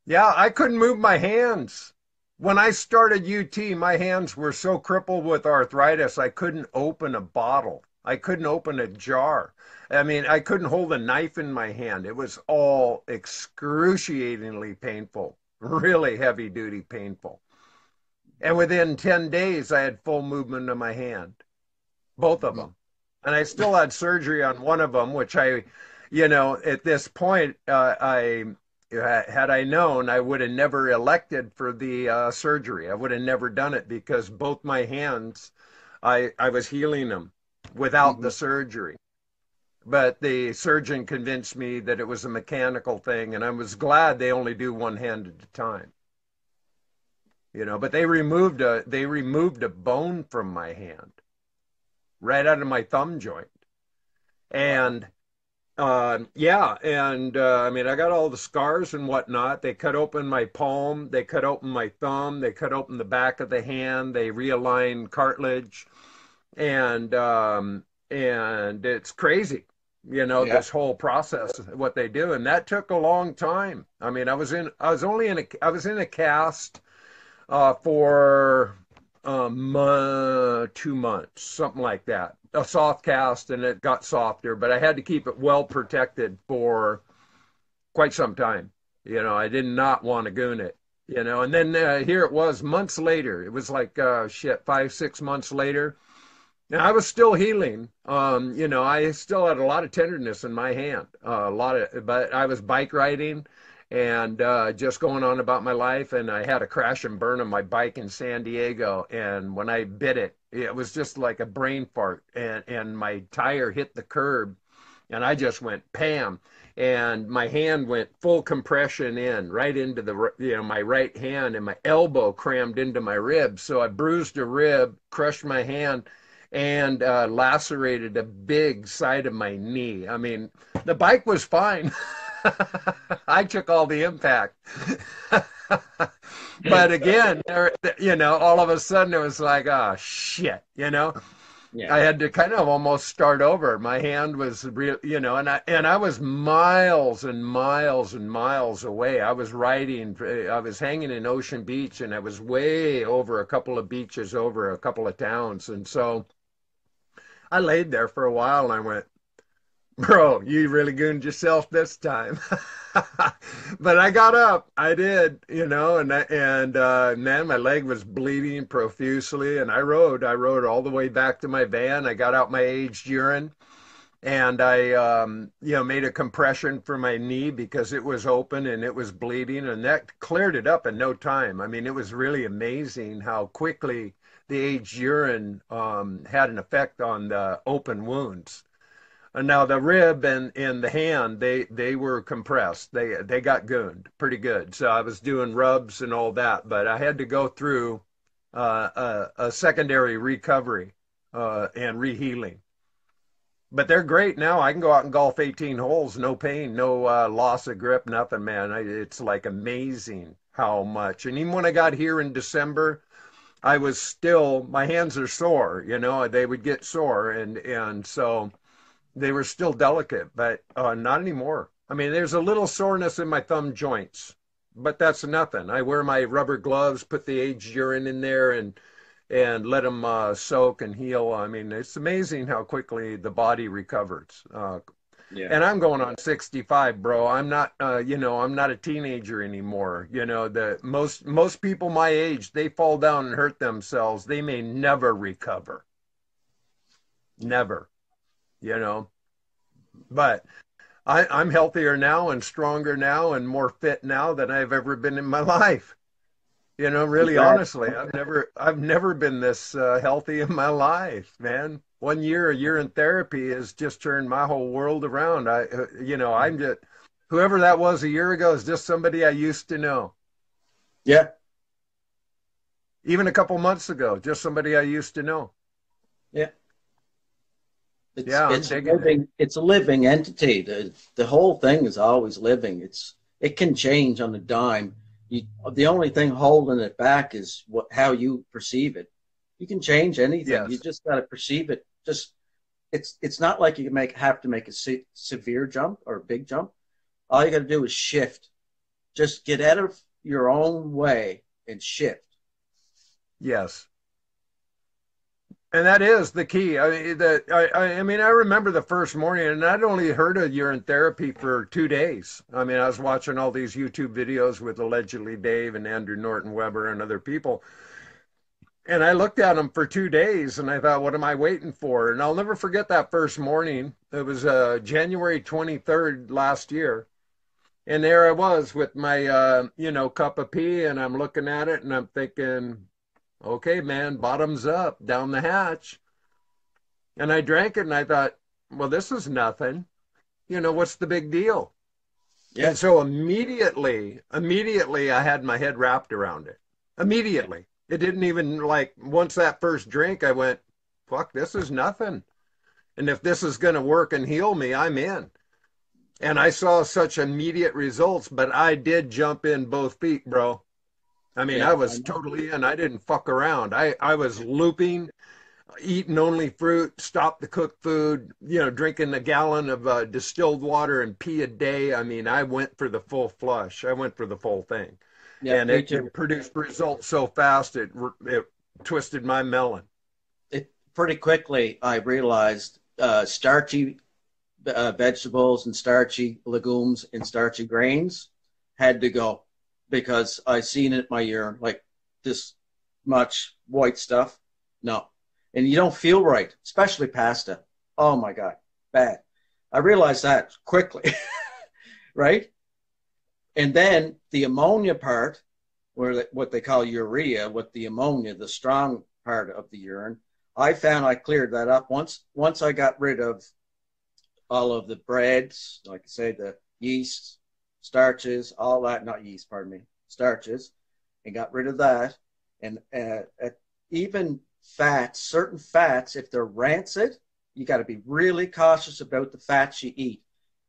A: Yeah. I couldn't move my hands. When I started UT, my hands were so crippled with arthritis, I couldn't open a bottle. I couldn't open a jar. I mean, I couldn't hold a knife in my hand. It was all excruciatingly painful, really heavy duty painful. And within 10 days, I had full movement of my hand, both of them. And I still had surgery on one of them, which you know, at this point, had I known, I would have never elected for the surgery. I would have never done it because both my hands, I was healing them without
B: Mm-hmm.
A: the surgery. But the surgeon convinced me that it was a mechanical thing, and I was glad they only do one hand at a time. You know, but they removed a bone from my hand, right out of my thumb joint,
B: Wow.
A: and yeah, and I mean, I got all the scars and whatnot. They cut open my palm, they cut open my thumb, they cut open the back of the hand, they realigned cartilage, and it's crazy, you know,
B: Yeah.
A: this whole process, what they do, and that took a long time. I mean, I was in a cast for 2 months, something like that. A soft cast, and it got softer, but I had to keep it well protected for quite some time. You know, I did not want to goon it. You know, and then here it was months later. It was like shit, 5, 6 months later. And I was still healing. You know, I still had a lot of tenderness in my hand, but I was bike riding and just going on about my life. And I had a crash and burn on my bike in San Diego. And when I bit it, it was just like a brain fart. And my tire hit the curb and I just went Pam. And my hand went full compression in right into my right hand, and my elbow crammed into my rib. So I bruised a rib, crushed my hand, and lacerated a big side of my knee. I mean, the bike was fine. I took all the impact. But again, you know, all of a sudden it was like, oh shit, you know.
B: Yeah.
A: I had to kind of almost start over. My hand was real, you know, and I was miles and miles and miles away. I was riding, I was hanging in Ocean Beach, and I was way over a couple of beaches, over a couple of towns, and so I laid there for a while, and I went, bro, you really gooned yourself this time. But I got up. I did, you know, and man, my leg was bleeding profusely, and I rode all the way back to my van. I got out my aged urine, and I, you know, made a compression for my knee because it was open and it was bleeding, and that cleared it up in no time. I mean, it was really amazing how quickly the aged urine had an effect on the open wounds. And now the rib and in the hand, they were compressed. They got gooned pretty good. So I was doing rubs and all that, but I had to go through a secondary recovery and rehealing. But they're great now. I can go out and golf 18 holes, no pain, no loss of grip, nothing, man. It's like amazing how much. And even when I got here in December, I was still, my hands are sore, you know, they would get sore. And so they were still delicate, but not anymore. I mean, there's a little soreness in my thumb joints, but that's nothing. I wear my rubber gloves, put the aged urine in there, and let them soak and heal. I mean, it's amazing how quickly the body recovers.
B: Yeah.
A: And I'm going on 65, bro. I'm not, you know, I'm not a teenager anymore. You know, the most people my age, they fall down and hurt themselves. They may never recover. Never, you know. But I'm healthier now and stronger now and more fit now than I've ever been in my life. You know,
B: I'm
A: really
B: glad.
A: honestly, I've never been this healthy in my life, man. A year in therapy has just turned my whole world around. You know, I'm just, whoever that was a year ago is just somebody I used to know.
B: Yeah.
A: Even a couple months ago, just somebody I used to know.
B: Yeah.
A: Yeah, I'm
B: It's
A: digging it.
B: living. It's a living entity. The whole thing is always living. It can change on a dime. The only thing holding it back is how you perceive it. You can change anything. You
A: Yes,
B: just got to perceive it. Just it's not like you have to make a severe jump or a big jump. All you got to do is shift. Just get out of your own way and shift.
A: yes. And that is the key. I mean, I remember the first morning, and I'd only heard of urine therapy for 2 days. I mean, I was watching all these YouTube videos with allegedly Dave and Andrew Norton Weber and other people. And I looked at them for 2 days and I thought, what am I waiting for? And I'll never forget that first morning. It was January 23rd last year. And there I was with my, you know, cup of tea, and I'm looking at it and I'm thinking, okay, man, bottoms up, down the hatch. And I drank it and I thought, well, this is nothing. You know, what's the big deal?
B: Yeah.
A: And so immediately I had my head wrapped around it. Immediately. It didn't even like, once that first drink, I went, fuck, this is nothing. And if this is going to work and heal me, I'm in. And I saw such immediate results, but I did jump in both feet, bro. I mean,
B: Yeah.
A: I
B: I
A: was
B: know.
A: totally in. I didn't fuck around. I was looping, eating only fruit, stop the cooked food, you know, drinking a gallon of distilled water and pee a day. I mean, I went for the full flush. I went for the full thing.
B: Yeah.
A: And
B: Me
A: it
B: too.
A: produced results so fast, it twisted my melon.
B: It pretty quickly I realized starchy vegetables and starchy legumes and starchy grains had to go because I seen it in my urine like this much white stuff. No, and you don't feel right, especially pasta. Oh my god, bad. I realized that quickly, right? And then the ammonia part, what they call urea, what the ammonia, the strong part of the urine, I found I cleared that up once I got rid of all of the breads, like I say, the yeast, starches, all that, not yeast, pardon me, starches, and got rid of that. And even fats, certain fats, if they're rancid, you got to be really cautious about the fats you eat.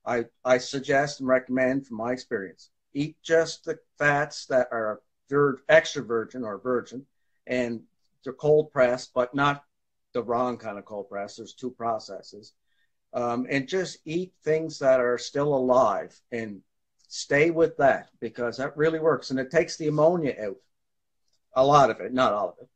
B: I suggest and recommend from my experience, eat just the fats that are extra virgin or virgin, and they're cold pressed, but not the wrong kind of cold press. There's two processes. And just eat things that are still alive and stay with that because that really works. And it takes the ammonia out, a lot of it, not all of it.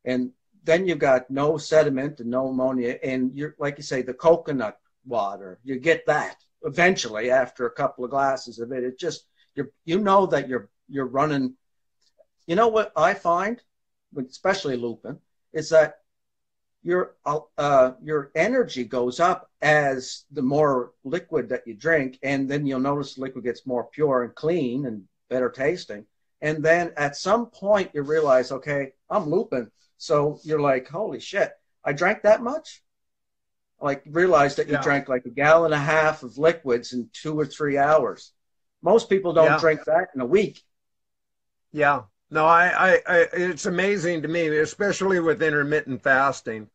B: And then you've got no sediment and no ammonia. And you're, like you say, the coconut water, you get that eventually after a couple of glasses of it. It just, you know that you're running. You know what I find, especially lupin, is that your energy goes up as the more liquid that you drink, and then you'll notice the liquid gets more pure and clean and better tasting. And then at some point you realize, okay, I'm looping. So you're like, holy shit, I drank that much? Like realize that you
A: Yeah,
B: drank like a gallon and a half of liquids in 2 or 3 hours. Most people don't
A: yeah,
B: drink that in a week.
A: yeah. No, it's amazing to me, especially with intermittent fasting.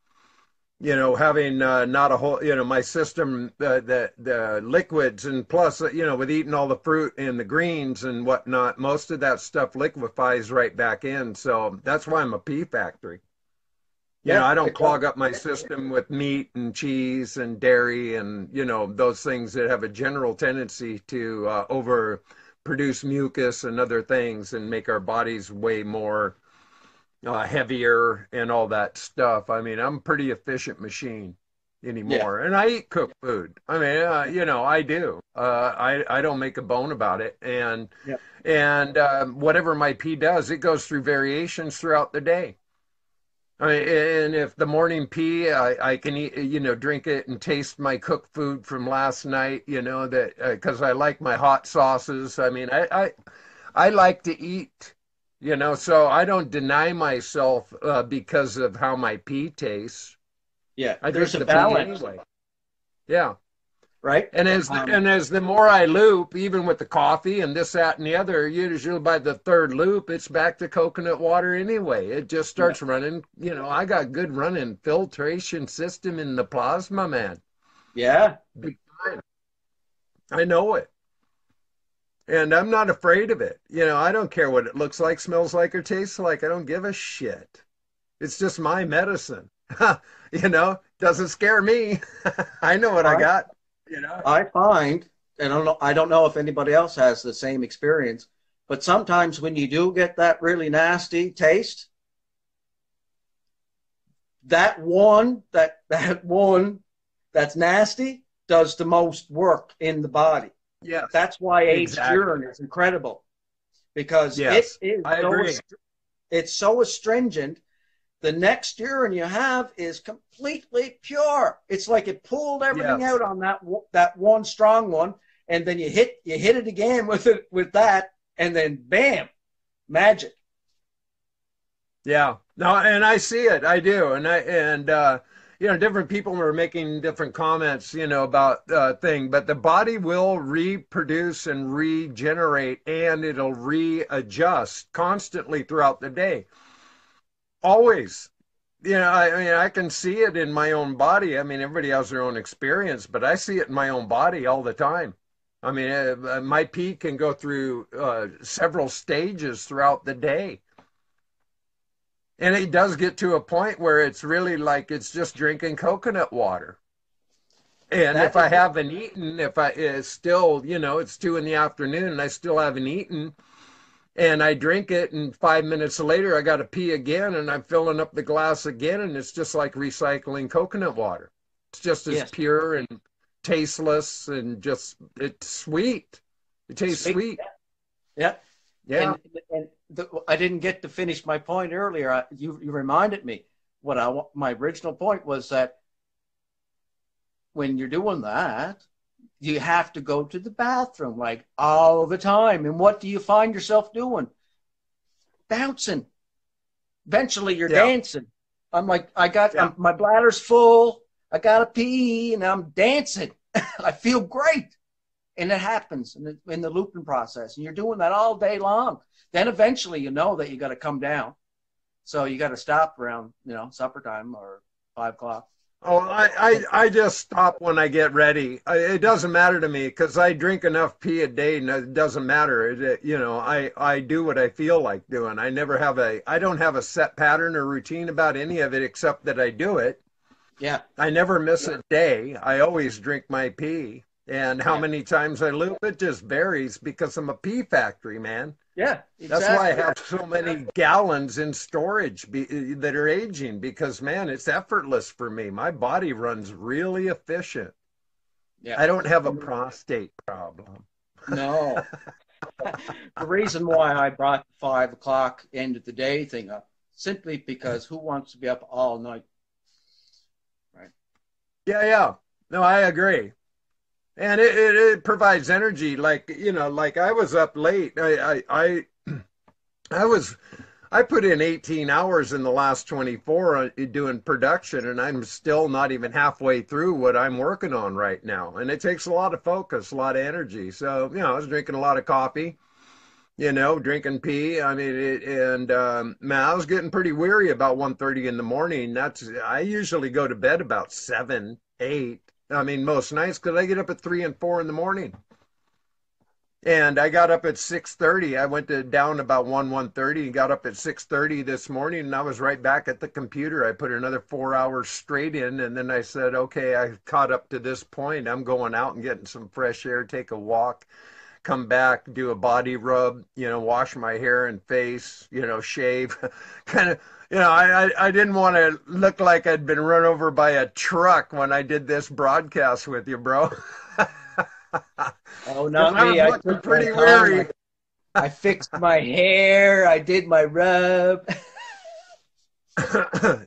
A: having not a whole, my system, the liquids, and plus, with eating all the fruit and the greens and whatnot, most of that stuff liquefies right back in. So that's why I'm a pea factory.
B: Yeah,
A: I don't
B: it does.
A: clog up my system with meat and cheese and dairy and, those things that have a general tendency to over produce mucus and other things and make our bodies way more heavier and all that stuff. I mean, I'm a pretty efficient machine
B: Yeah,
A: anymore, and I eat cooked food. I mean, I do. I don't make a bone about it, and
B: yeah,
A: whatever my pee does, it goes through variations throughout the day. I mean, and if the morning pee, I can eat, drink it and taste my cooked food from last night, that because I like my hot sauces. I mean, I like to eat, so I don't deny myself because of how my pee tastes.
B: yeah.
A: I drink
B: There's a
A: the pee
B: balance,
A: anyway. Yeah.
B: right?
A: And as the more I loop, even with the coffee and this, that, and the other, usually by the third loop, it's back to coconut water anyway. It just
B: Yeah,
A: starts running. I got good running filtration system in the plasma, man.
B: yeah.
A: Big time. I know it. And I'm not afraid of it. I don't care what it looks like, smells like, or tastes like. I don't give a shit. It's just my medicine. Doesn't scare me. I know what I
B: I
A: got, you know.
B: I find, and I don't know if anybody else has the same experience, but sometimes when you do get that really nasty taste, that one that's nasty does the most work in the body.
A: Yes,
B: That's why aged
A: exactly.
B: urine is incredible because it
A: Yes,
B: is
A: I
B: so
A: agree.
B: it's so astringent. The next urine you have is completely pure. It's like it pulled everything
A: Yes.
B: out on that one strong one, and then you hit it again with that, and then bam, magic.
A: Yeah. No, and I see it. I do. Different people are making different comments, about thing, but the body will reproduce and regenerate and it'll readjust constantly throughout the day. Always. I mean, I can see it in my own body. I mean, everybody has their own experience, but I see it in my own body all the time. I mean, my pee can go through several stages throughout the day. And it does get to a point where it's really like it's just drinking coconut water. And
B: That
A: if I
B: is it.
A: haven't eaten, if I it's still, it's 2 in the afternoon and I still haven't eaten, and I drink it, and 5 minutes later I got to pee again, and I'm filling up the glass again, and it's just like recycling coconut water. It's just as
B: Yes,
A: pure and tasteless, and just it's sweet. It tastes
B: sweet.
A: sweet.
B: Yeah,
A: Yeah,
B: I didn't get to finish my point earlier. You reminded me. My original point was that when you're doing that, you have to go to the bathroom like all the time. And what do you find yourself doing? Bouncing. Eventually, you're
A: yeah,
B: dancing. I'm like,
A: yeah,
B: my bladder's full. I gotta pee, and I'm dancing. I feel great, and it happens in the looping process. And you're doing that all day long. Then eventually, you know that you got to come down. So you got to stop around, supper time or 5 o'clock.
A: Oh, I just stop when I get ready. It doesn't matter to me because I drink enough pee a day, and it doesn't matter. I do what I feel like doing. I don't have a set pattern or routine about any of it except that I do it.
B: Yeah,
A: I never miss a day. I always drink my pee. And how
B: yeah,
A: many times I loop, it just varies because I'm a pee factory, man.
B: yeah,
A: That's why I
B: exactly.
A: have so many gallons in storage that are aging because, man, it's effortless for me. My body runs really efficient.
B: Yeah.
A: I don't have a prostate problem.
B: No. The reason why I brought the 5 o'clock end of the day thing up, simply because who wants to be up all night, right?
A: Yeah, yeah. No, I agree. And it provides energy. Like I was up late. I was I put in 18 hours in the last 24 doing production, and I'm still not even halfway through what I'm working on right now. And it takes a lot of focus, a lot of energy. So, I was drinking a lot of coffee, you know, drinking pee. I mean, man, I was getting pretty weary about 1:30 in the morning. I usually go to bed about 7, 8. I mean, most nights because I get up at 3 and 4 in the morning. And I got up at 6:30. I went to down about 1:30 and got up at 6:30 this morning, and I was right back at the computer. I put another 4 hours straight in, and then I said, okay, I caught up to this point. I'm going out and getting some fresh air, take a walk, come back, do a body rub, you know, wash my hair and face, you know, shave. Kind of, you know, I didn't want to look like I'd been run over by a truck when I did this broadcast with you, bro.
B: Oh,
A: Because
B: not
A: I was
B: me. I
A: looking
B: took my
A: pretty
B: time.
A: weary.
B: I fixed my hair. I did my rub.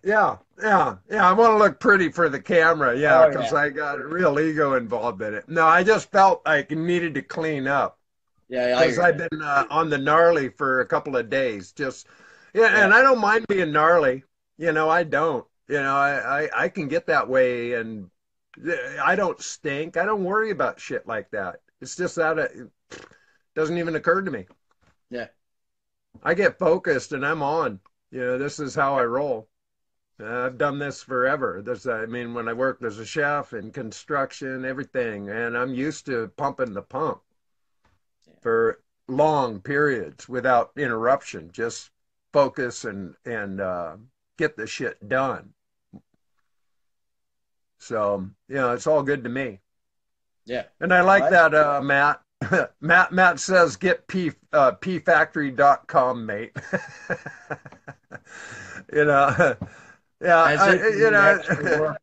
A: Yeah, yeah. I want to look pretty for the camera, yeah,
B: Oh
A: because
B: yeah,
A: I got a real ego involved in it. No, I just felt like I needed to clean up
B: yeah. I
A: because
B: hear
A: I've
B: you.
A: been on the gnarly for a couple of days. Just, yeah,
B: Yeah,
A: and I don't mind being gnarly. You know, I don't. You know, I can get that way, and I don't stink. I don't worry about shit like that. It's just that it doesn't even occur to me.
B: yeah.
A: I get focused and I'm on. You know, this is how I roll. I've done this forever. I mean, when I worked as a chef in construction, everything, and I'm used to pumping the pump for long periods without interruption. Just focus and get the shit done. So, you know, it's all good to me.
B: Yeah.
A: And I like
B: What?
A: that, Matt. Matt says get pfactory.com, mate. You know, yeah,
B: As if
A: you
B: we actually
A: know,
B: work.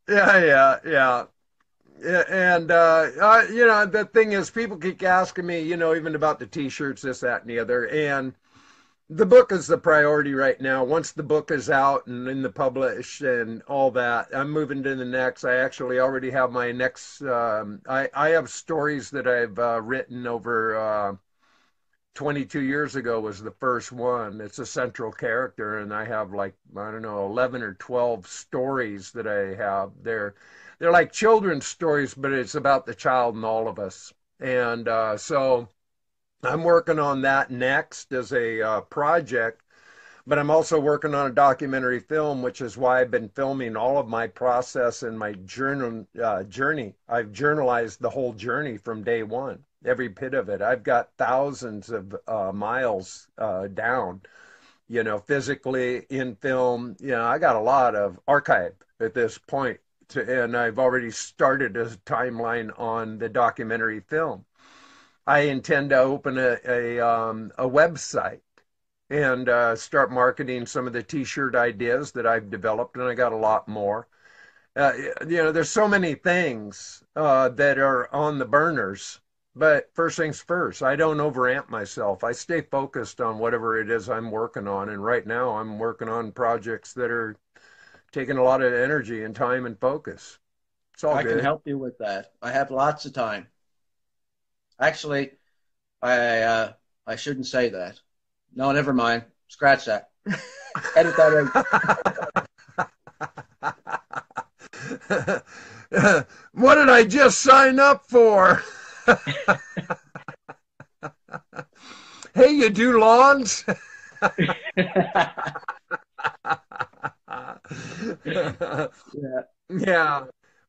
A: yeah. Yeah, and you know, the thing is, people keep asking me, you know, even about the T-shirts, this, that, and the other. And the book is the priority right now. Once the book is out and in the publish and all that, I'm moving to the next. I actually already have my next. I have stories that I've written over 22 years ago was the first one. It's a central character, and I have like, I don't know, 11 or 12 stories that I have. They're like children's stories, but it's about the child in all of us. And so I'm working on that next as a project, but I'm also working on a documentary film, which is why I've been filming all of my process and my journey. I've journalized the whole journey from day one, every bit of it. I've got thousands of miles down, you know, physically in film. You know, I got a lot of archive at this point, and I've already started a timeline on the documentary film. I intend to open a website and start marketing some of the T-shirt ideas that I've developed, and I got a lot more. You know, there's so many things that are on the burners, but first things first, I don't overamp myself. I stay focused on whatever it is I'm working on, and right now I'm working on projects that are taking a lot of energy and time and focus. It's all
B: I can
A: good.
B: help you with that. I have lots of time. Actually, I shouldn't say that. No, never mind. Scratch that. Edit that out.
A: What did I just sign up for? Hey, you do lawns?
B: Yeah.
A: Yeah.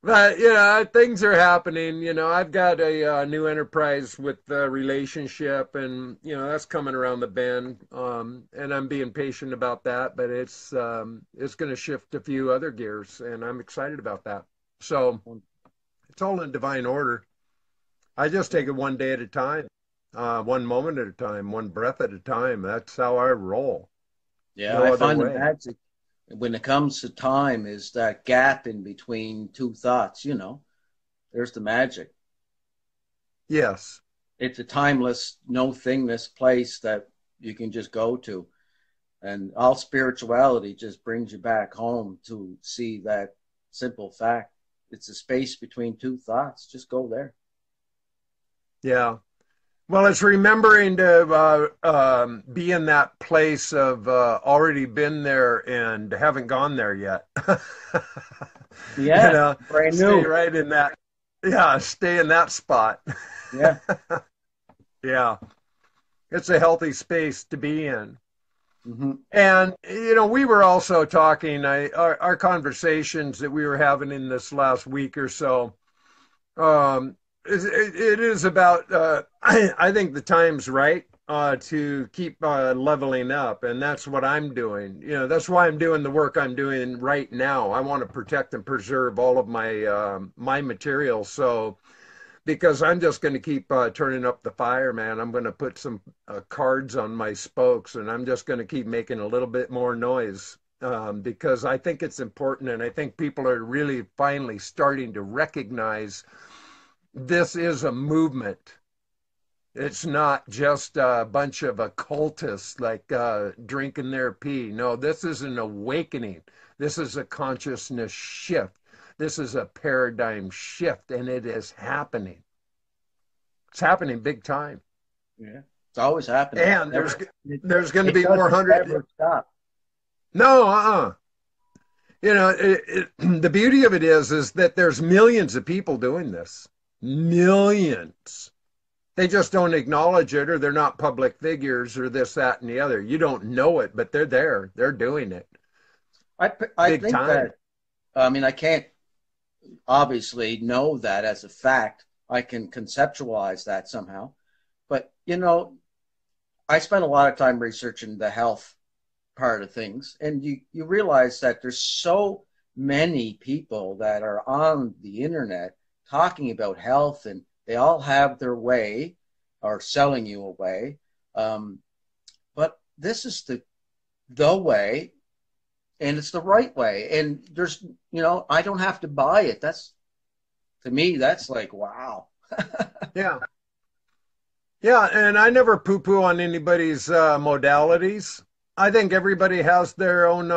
A: But, you know, things are happening. You know, I've got a new enterprise with the relationship, and, you know, that's coming around the bend. And I'm being patient about that, but it's going to shift a few other gears, and I'm excited about that. So it's all in divine order. I just take it one day at a time, one moment at a time, one breath at a time. That's how I roll.
B: Yeah,
A: No
B: I
A: other
B: find the
A: way.
B: magic when it comes to time is that gap in between two thoughts, you know. There's the magic.
A: Yes.
B: It's a timeless, no thingness place that you can just go to. And all spirituality just brings you back home to see that simple fact. It's a space between two thoughts. Just go there.
A: Yeah. Well, it's remembering to be in that place of already been there and haven't gone there yet. You
B: Yeah,
A: know,
B: brand
A: stay
B: new.
A: right in that. Yeah, stay in that spot.
B: Yeah.
A: Yeah. It's a healthy space to be in.
B: Mm-hmm.
A: And, we were also talking, our conversations that we were having in this last week or so, it is about, I think the time's right to keep leveling up. And that's what I'm doing. That's why I'm doing the work I'm doing right now. I want to protect and preserve all of my material. So, because I'm just going to keep turning up the fire, man. I'm going to put some cards on my spokes, and I'm just going to keep making a little bit more noise because I think it's important, and I think people are really finally starting to recognize this is a movement. It's not just a bunch of occultists like drinking their pee. No, this is an awakening. This is a consciousness shift. This is a paradigm shift, and it is happening. It's happening big time.
B: Yeah, it's always happening.
A: And there's going to be more hundred.
B: Stop.
A: No, the beauty of it is that there's millions of people doing this. Millions. They just don't acknowledge it, or they're not public figures, or this, that, and the other. You don't know it, but they're there. They're doing it.
B: I think time. That. I mean, I can't obviously know that as a fact. I can conceptualize that somehow. But, I spent a lot of time researching the health part of things. And you realize that there's so many people that are on the internet talking about health, and they all have their way or selling you a way. But this is the way, and it's the right way. And there's, I don't have to buy it. To me, that's like, wow.
A: Yeah. Yeah, and I never poo-poo on anybody's modalities. I think everybody has their own,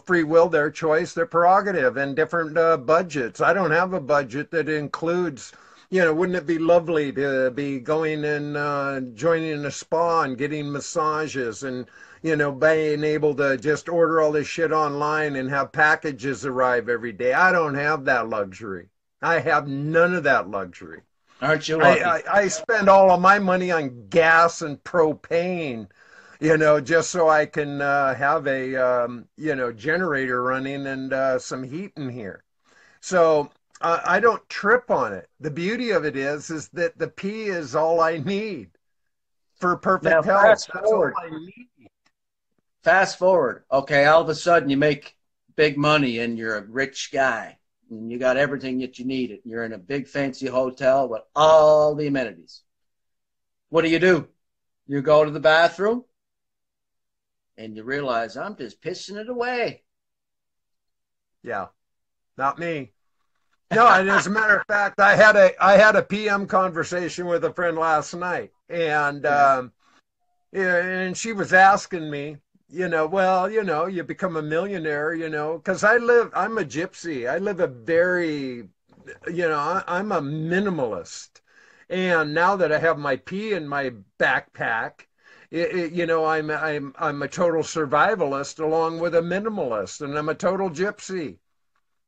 A: free will, their choice, their prerogative, and different budgets. I don't have a budget that includes, wouldn't it be lovely to be going and joining a spa and getting massages and, being able to just order all this shit online and have packages arrive every day. I don't have that luxury. I have none of that luxury.
B: Aren't you lucky?
A: I spend all of my money on gas and propane, just so I can have a, generator running and some heat in here. So I don't trip on it. The beauty of it is that the pee is all I need for perfect health. That's all I need.
B: Fast forward. Okay, all of a sudden you make big money and you're a rich guy. And you got everything that you need. You're in a big fancy hotel with all the amenities. What do? You go to the bathroom and you realize I'm just pissing it away.
A: Yeah, not me. No, and as a matter of fact, I had a PM conversation with a friend last night, and and she was asking me, you become a millionaire, because I'm a gypsy. I live a very, I'm a minimalist. And now that I have my pee in my backpack, I'm a total survivalist along with a minimalist, and I'm a total gypsy.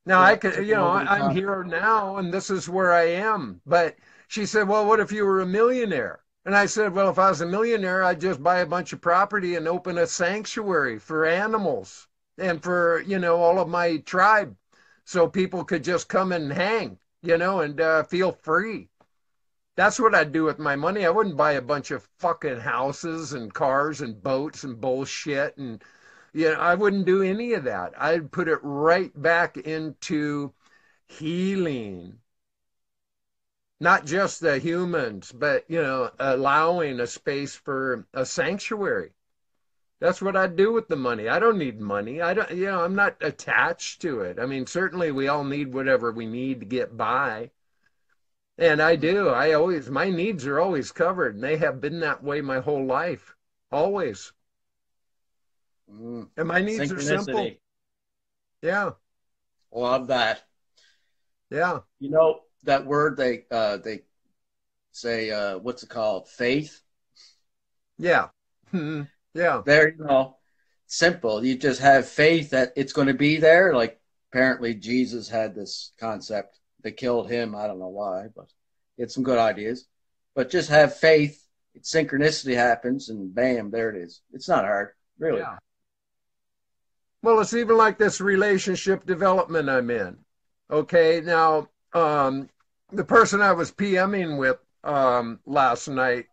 A: Now I could, I'm here now, and this is where I am. But she said, well, what if you were a millionaire? And I said, well, if I was a millionaire, I'd just buy a bunch of property and open a sanctuary for animals and for, all of my tribe. So people could just come and hang, and feel free. That's what I'd do with my money. I wouldn't buy a bunch of fucking houses and cars and boats and bullshit. And, I wouldn't do any of that. I'd put it right back into healing. Not just the humans, but, allowing a space for a sanctuary. That's what I'd do with the money. I don't need money. I'm not attached to it. I mean, certainly we all need whatever we need to get by. And I do. My needs are always covered. And they have been that way my whole life. Always. And my needs are simple. Yeah.
B: Love that.
A: Yeah.
B: That word they say, what's it called? Faith.
A: Yeah. Yeah.
B: There, simple. You just have faith that it's going to be there. Like apparently Jesus had this concept. They killed him. I don't know why, but he had some good ideas. But just have faith synchronicity happens, and bam, there it is. It's not hard, really.
A: Yeah. Well, it's even like this relationship development I'm in. Okay, now the person I was PMing with last night,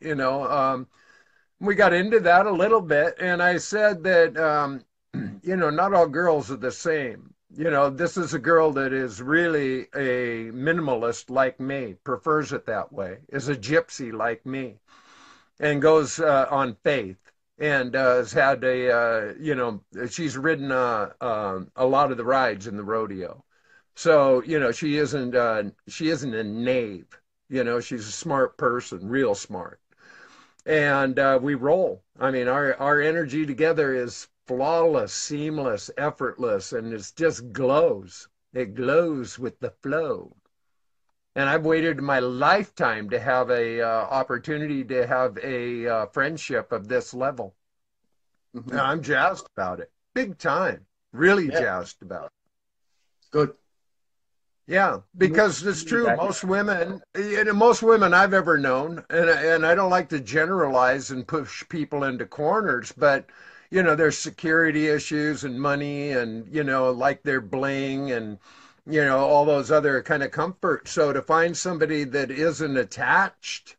A: we got into that a little bit, and I said that not all girls are the same. This is a girl that is really a minimalist like me, prefers it that way, is a gypsy like me, and goes on faith, and has had she's ridden a lot of the rides in the rodeo. So, she isn't a knave. She's a smart person, real smart. And we roll. I mean, our energy together is flawless, seamless, effortless, and it just glows. It glows with the flow. And I've waited my lifetime to have a opportunity to have a friendship of this level.
B: Mm-hmm.
A: And I'm jazzed about it, big time. Really jazzed about it.
B: Good.
A: Yeah, because it's true. Most women I've ever known, and I don't like to generalize and push people into corners, but there's security issues and money, and like their bling and all those other kind of comforts. So to find somebody that isn't attached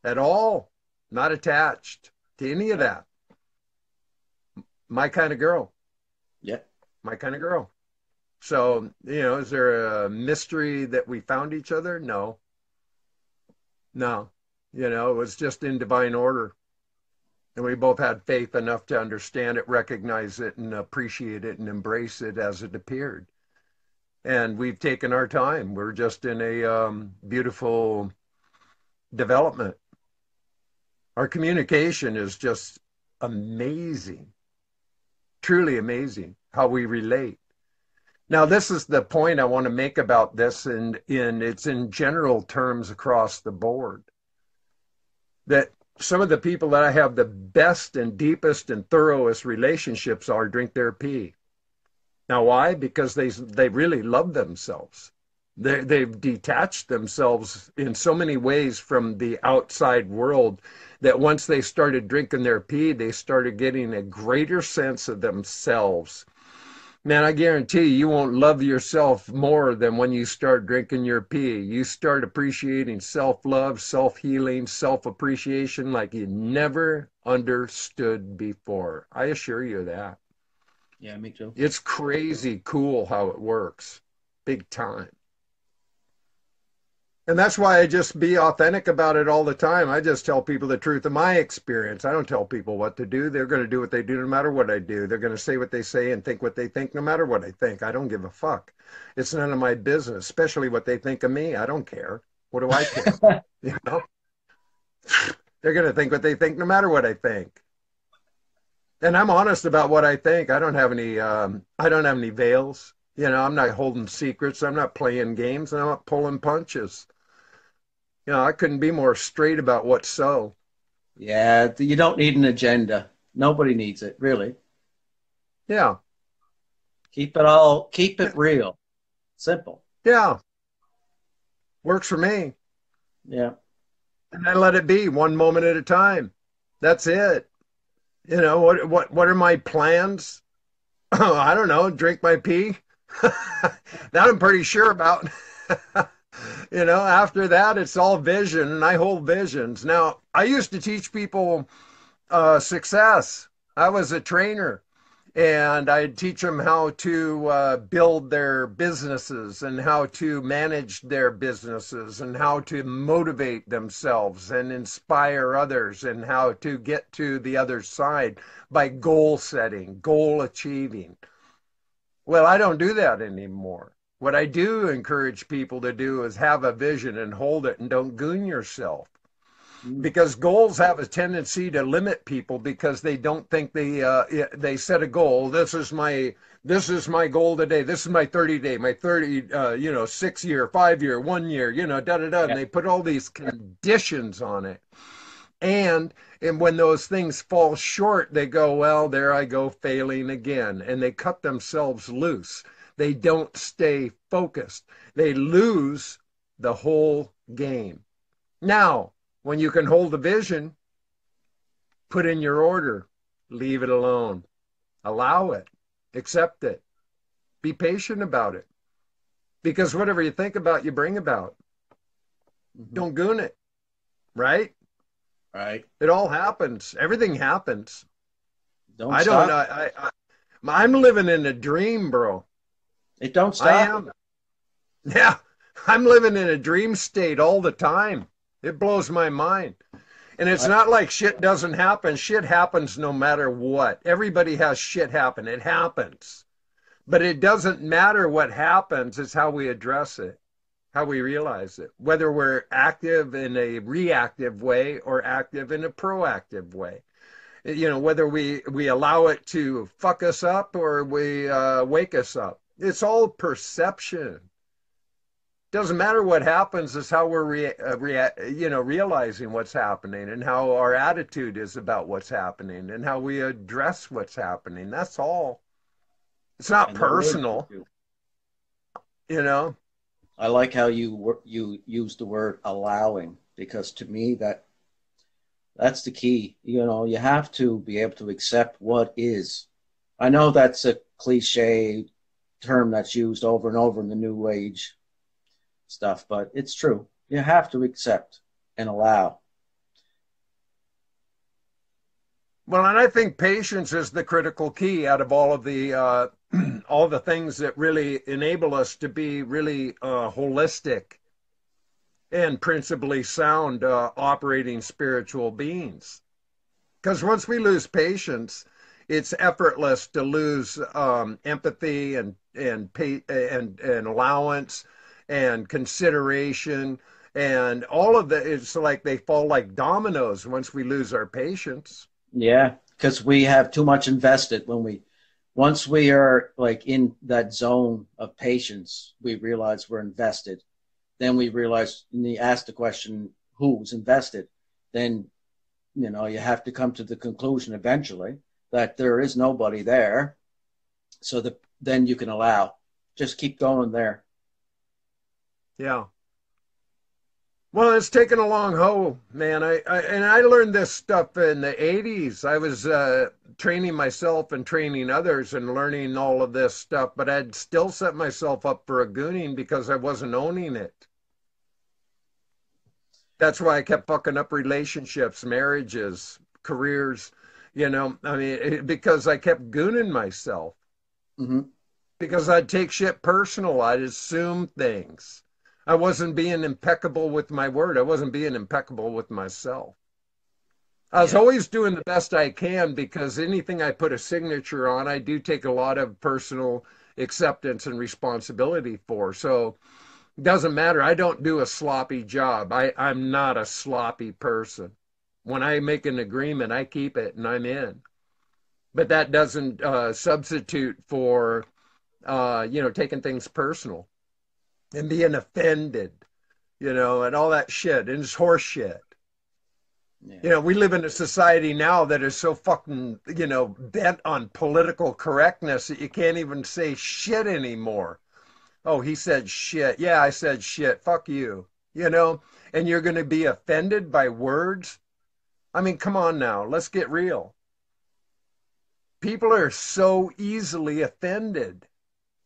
A: at all, not attached to any of that, my kind of girl.
B: Yeah.
A: My kind of girl. So, is there a mystery that we found each other? No. No. It was just in divine order. And we both had faith enough to understand it, recognize it, and appreciate it, and embrace it as it appeared. And we've taken our time. We're just in a beautiful development. Our communication is just amazing. Truly amazing how we relate. Now, this is the point I want to make about this, and it's in general terms across the board, that some of the people that I have the best and deepest and thoroughest relationships are drink their pee. Now, why? Because they really love themselves. They've detached themselves in so many ways from the outside world that once they started drinking their pee, they started getting a greater sense of themselves. Man, I guarantee you won't love yourself more than when you start drinking your pee. You start appreciating self-love, self-healing, self-appreciation like you never understood before. I assure you that.
B: Yeah, me too.
A: It's crazy cool how it works. Big time. And that's why I just be authentic about it all the time. I just tell people the truth of my experience. I don't tell people what to do. They're going to do what they do no matter what I do. They're going to say what they say and think what they think no matter what I think. I don't give a fuck. It's none of my business, especially what they think of me. I don't care. What do I care? They're going to think what they think no matter what I think. And I'm honest about what I think. I don't have any veils. I'm not holding secrets. I'm not playing games, and I'm not pulling punches. I couldn't be more straight about what's so.
B: Yeah, you don't need an agenda. Nobody needs it, really.
A: Yeah.
B: Keep it real. Simple.
A: Yeah. Works for me.
B: Yeah.
A: And I let it be one moment at a time. That's it. What are my plans? Oh, I don't know. Drink my pee. That I'm pretty sure about. After that, it's all vision, and I hold visions. Now, I used to teach people success. I was a trainer, and I'd teach them how to build their businesses and how to manage their businesses and how to motivate themselves and inspire others and how to get to the other side by goal setting, goal achieving. Well, I don't do that anymore. What I do encourage people to do is have a vision and hold it and don't goon yourself. Because goals have a tendency to limit people because they don't think they set a goal. This is my goal today. This is my 30-day, my 6-year, 5-year, 1 year, And they put all these conditions on it. And when those things fall short, they go, well, there I go failing again. And they cut themselves loose. They don't stay focused. They lose the whole game. Now, When you can hold the vision, put in your order, leave it alone, allow it, accept it, be patient about it. Because whatever you think about, you bring about.
B: Mm-hmm.
A: Don't goon it, right?
B: Right.
A: It all happens. Everything happens.
B: Don't
A: I
B: stop.
A: don't. I'm living in a dream, bro.
B: It don't
A: I
B: stop.
A: am. Yeah, I'm living in a dream state all the time. It blows my mind. And it's not like shit doesn't happen. Shit happens no matter what. Everybody has shit happen. It happens. But it doesn't matter what happens. It's how we address it, how we realize it, whether we're active in a reactive way or active in a proactive way. You know, whether we allow it to fuck us up or we wake us up. It's all perception. Doesn't matter what happens, is how we're realizing what's happening and how our attitude is about what's happening and how we address what's happening. That's all. It's not
B: And the word,
A: personal, you know.
B: I like how you use the word allowing, because to me that's the key. You know, you have to be able to accept what is. I know that's a cliche term that's used over and over in the New Age stuff, but it's true. You have to accept and allow.
A: Well, and I think patience is the critical key out of all of the all the things that really enable us to be really holistic and principally sound operating spiritual beings. Because once we lose patience, it's effortless to lose empathy and allowance and consideration and all of that. It's like they fall like dominoes once we lose our patience.
B: Yeah, because we have too much invested. Once we are like in that zone of patience, we realize we're invested. Then we realize, and you ask the question, who's invested? Then, you know, you have to come to the conclusion eventually that there is nobody there. So then you can allow. Just keep going there.
A: Yeah. Well, it's taken a long haul, man. I learned this stuff in the 80s. I was training myself and training others and learning all of this stuff, but I'd still set myself up for a gooning because I wasn't owning it. That's why I kept fucking up relationships, marriages, careers, you know. I mean, because I kept gooning myself.
B: Mm-hmm.
A: Because I'd take shit personal. I'd assume things. I wasn't being impeccable with my word. I wasn't being impeccable with myself. I was always doing the best I can because anything I put a signature on, I do take a lot of personal acceptance and responsibility for. So it doesn't matter. I don't do a sloppy job. I'm not a sloppy person. When I make an agreement, I keep it and I'm in. But that doesn't substitute for, taking things personal and being offended, and all that shit. And it's horse shit. Yeah. We live in a society now that is so fucking, bent on political correctness that you can't even say shit anymore. Oh, he said shit. Yeah, I said shit. Fuck you. And you're going to be offended by words? I mean, come on now. Let's get real. People are so easily offended.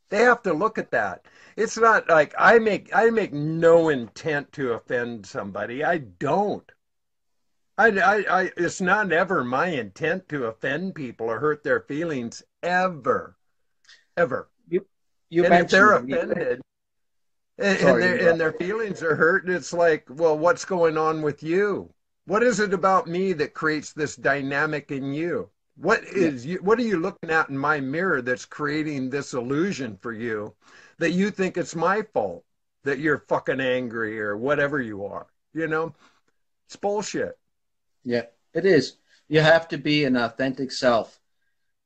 A: They have to look at that. It's not like I make no intent to offend somebody. I don't. It's not ever my intent to offend people or hurt their feelings ever. And if they're offended and their feelings are hurt, it's like, well, what's going on with you? What is it about me that creates this dynamic in you? What are you looking at in my mirror that's creating this illusion for you that you think it's my fault that you're fucking angry or whatever you are? It's bullshit.
B: Yeah, it is. You have to be an authentic self,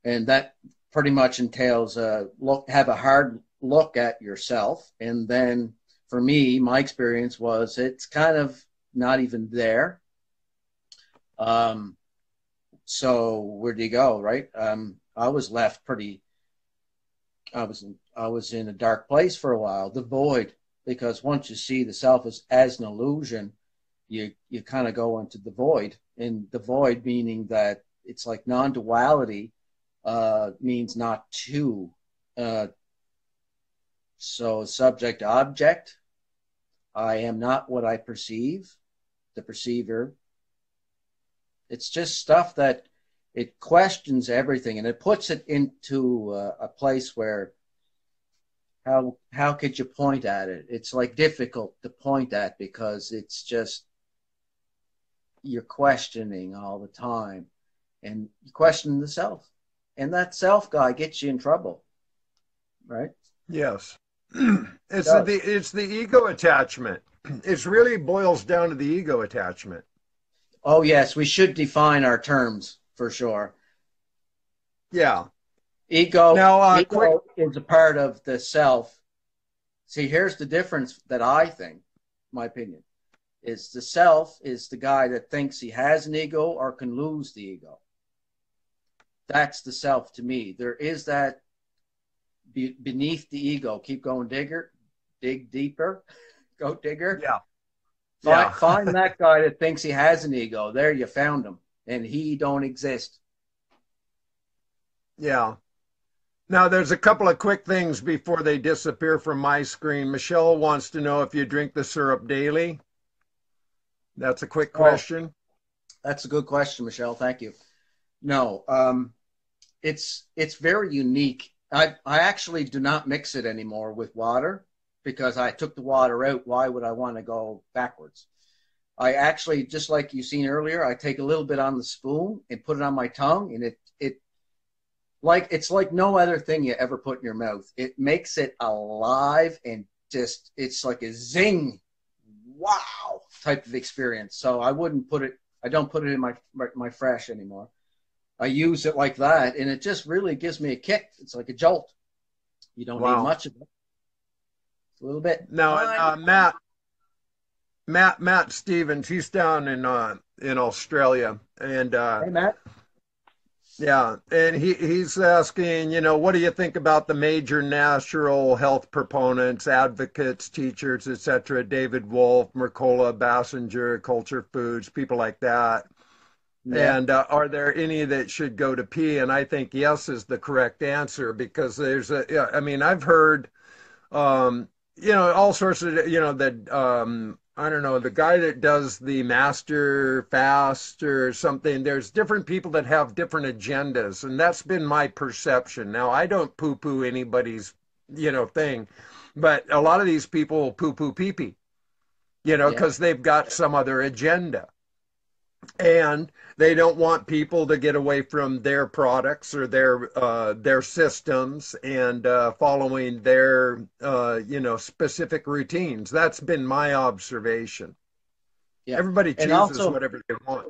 B: and that pretty much entails have a hard look at yourself. And then for me, my experience was it's kind of not even there. So where do you go, right? I was left I was in a dark place for a while, the void, because once you see the self as an illusion, you kind of go into the void, and the void meaning that it's like non-duality means not two. So subject object, I am not what I perceive, the perceiver. It's just stuff that it questions everything, and it puts it into a place where how could you point at it? It's like difficult to point at because it's just you're questioning all the time, and you question the self, and that self guy gets you in trouble, right?
A: Yes. It's the ego attachment. It really boils down to the ego attachment.
B: Oh yes, we should define our terms for sure.
A: Yeah.
B: Ego,
A: Now,
B: ego is a part of the self. See, here's the difference that I think, my opinion, is the self is the guy that thinks he has an ego or can lose the ego. That's the self to me. There is that beneath the ego. Keep going, digger. Dig deeper. Go, digger.
A: Yeah.
B: Find that guy that thinks he has an ego. There, you found him, and he don't exist.
A: Yeah. Now, there's a couple of quick things before they disappear from my screen. Michelle wants to know if you drink the syrup daily. That's a quick question.
B: That's a good question, Michelle. Thank you. No, it's very unique. I actually do not mix it anymore with water because I took the water out. Why would I want to go backwards? I actually, just like you seen earlier, I take a little bit on the spoon and put it on my tongue, and it's like no other thing you ever put in your mouth. It makes it alive and just it's like a zing, wow type of experience. So I don't put it in my fresh anymore. I use it like that, and it just really gives me a kick. It's like a jolt. You don't need much of it. A little bit.
A: Now, Matt Stevens, he's down in Australia, and
B: hey, Matt.
A: Yeah, and he's asking, what do you think about the major natural health proponents, advocates, teachers, etc.? David Wolf, Mercola, Bassinger, Culture Foods, people like that. Yeah. And are there any that should go to P? And I think yes is the correct answer because I've heard, all sorts of, that, I don't know, the guy that does the master fast or something, there's different people that have different agendas. And that's been my perception. Now, I don't poo-poo anybody's, thing, but a lot of these people poo-poo pee-pee, because they've got some other agenda. And they don't want people to get away from their products or their systems and following their specific routines. That's been my observation. Yeah. Everybody chooses also, whatever they want.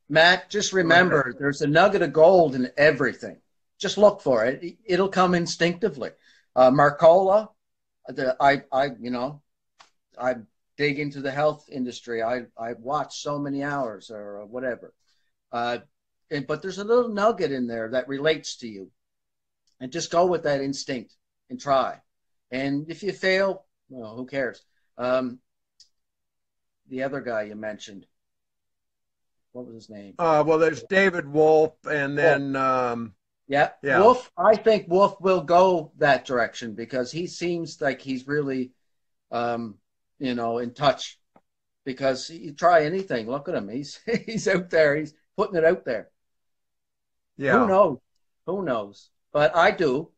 B: Matt, just remember, there's a nugget of gold in everything. Just look for it. It'll come instinctively. Mercola, I dig into the health industry. I watch so many hours or whatever. But there's a little nugget in there that relates to you. And just go with that instinct and try. And if you fail, well, who cares? The other guy you mentioned, what was his name?
A: Well, there's David Wolf, and then...
B: Yeah, Wolf. I think Wolf will go that direction because he seems like he's really... in touch, because you try anything. Look at him. He's out there. He's putting it out there. Yeah. Who knows? But I do.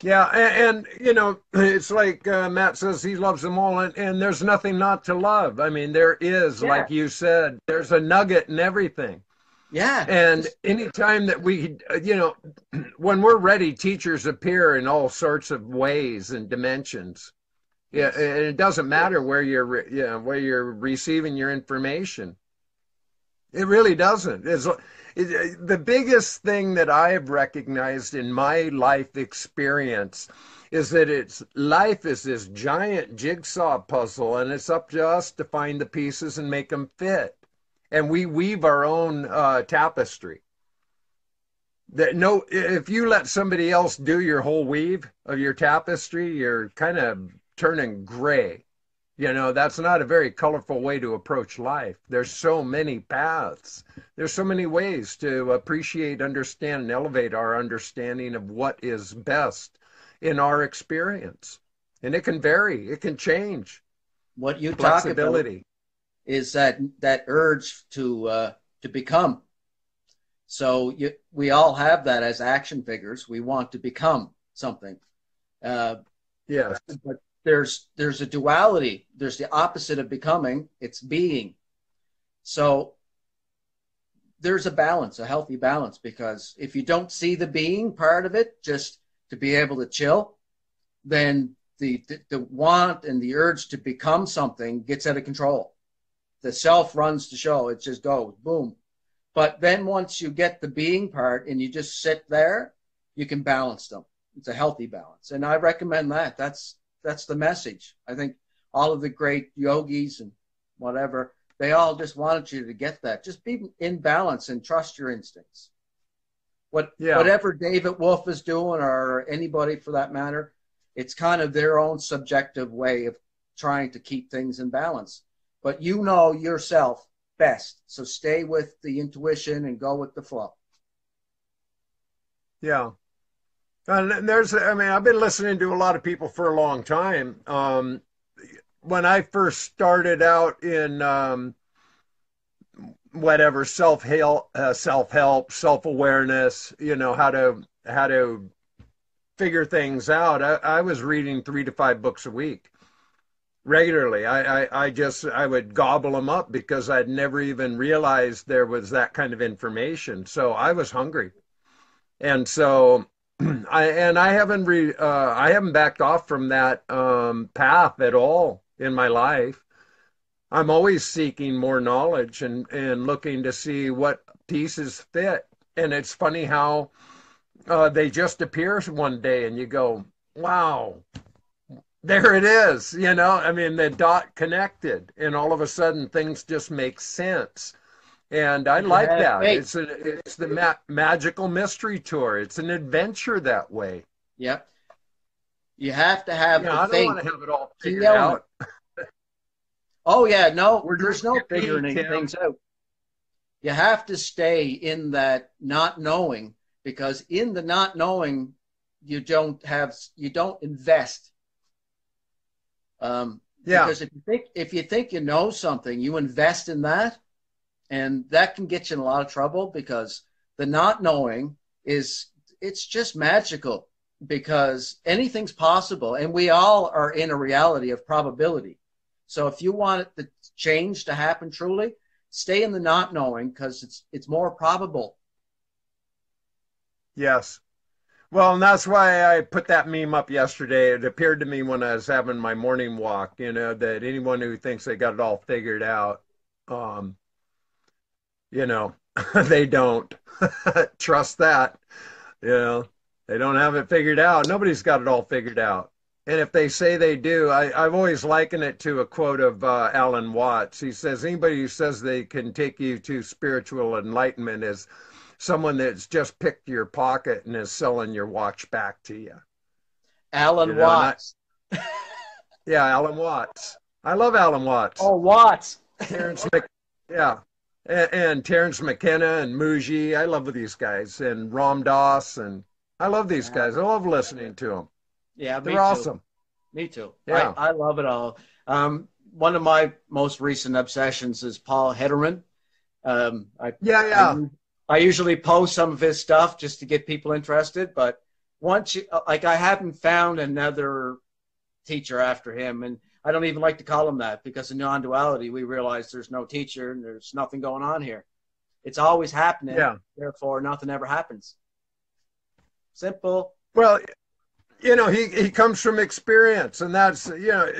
A: Yeah. And it's like Matt says he loves them all. And there's nothing not to love. I mean, there is, like you said, there's a nugget in everything.
B: Yeah.
A: And anytime that we, when we're ready, teachers appear in all sorts of ways and dimensions. Yeah, and it doesn't matter where you're receiving your information. It really doesn't. The biggest thing that I have recognized in my life experience is that life is this giant jigsaw puzzle, and it's up to us to find the pieces and make them fit. And we weave our own tapestry. If you let somebody else do your whole weave of your tapestry, you're kind of turning gray. You know, that's not a very colorful way to approach life. There's so many paths. There's so many ways to appreciate, understand, and elevate our understanding of what is best in our experience. And it can vary, it can change.
B: What you talk about
A: Flexibility.
B: is that urge to become. So we all have that as action figures. We want to become something.
A: Yes.
B: But there's a duality. There's the opposite of becoming. It's being. So there's a balance, a healthy balance, because if you don't see the being part of it, just to be able to chill, then the want and the urge to become something gets out of control. The self runs the show. It just goes boom. But then once you get the being part and you just sit there, you can balance them. It's a healthy balance. And I recommend that. That's the message. I think all of the great yogis and whatever, they all just wanted you to get that. Just be in balance and trust your instincts. Whatever David Wolf is doing, or anybody for that matter, it's kind of their own subjective way of trying to keep things in balance. But you know yourself best. So stay with the intuition and go with the flow.
A: Yeah. And I've been listening to a lot of people for a long time. When I first started out in whatever self-help, self-awareness, you know, how to figure things out, I was reading 3 to 5 books a week regularly. I would gobble them up because I'd never even realized there was that kind of information. So I was hungry. And so I haven't backed off from that path at all in my life. I'm always seeking more knowledge and looking to see what pieces fit. And it's funny how they just appear one day and you go, wow, there it is. You know, I mean, the dot connected and all of a sudden things just make sense. And I like that. It's the magical mystery tour. It's an adventure that way.
B: Yep. You have to have the
A: I don't
B: faith.
A: want to have it all figured out.
B: Oh yeah, no, there's no figuring things out. You have to stay in that not knowing, because in the not knowing, you don't invest. Because if you think you know something, you invest in that. And that can get you in a lot of trouble, because the not knowing it's just magical, because anything's possible. And we all are in a reality of probability. So if you want the change to happen truly, stay in the not knowing, because it's more probable.
A: Yes. Well, and that's why I put that meme up yesterday. It appeared to me when I was having my morning walk, you know, that anyone who thinks they got it all figured out, you know, they don't. Trust that. You know, they don't have it figured out. Nobody's got it all figured out. And if they say they do, I've always likened it to a quote of Alan Watts. He says, anybody who says they can take you to spiritual enlightenment is someone that's just picked your pocket and is selling your watch back to you.
B: Alan Watts.
A: Yeah, Alan Watts. I love Alan Watts.
B: Oh, Watts.
A: Yeah. And Terrence McKenna and Muji. I love these guys. And Ram Dass. And I love these guys. I love listening to them.
B: Yeah,
A: they're awesome.
B: Me too.
A: Yeah.
B: I love it all. One of my most recent obsessions is Paul Hederman. I usually post some of his stuff just to get people interested, but I haven't found another teacher after him, and I don't even like to call him that, because in non-duality we realize there's no teacher and there's nothing going on here. It's always happening. Yeah. Therefore, nothing ever happens. Simple.
A: Well, you know, he comes from experience, and that's, you know,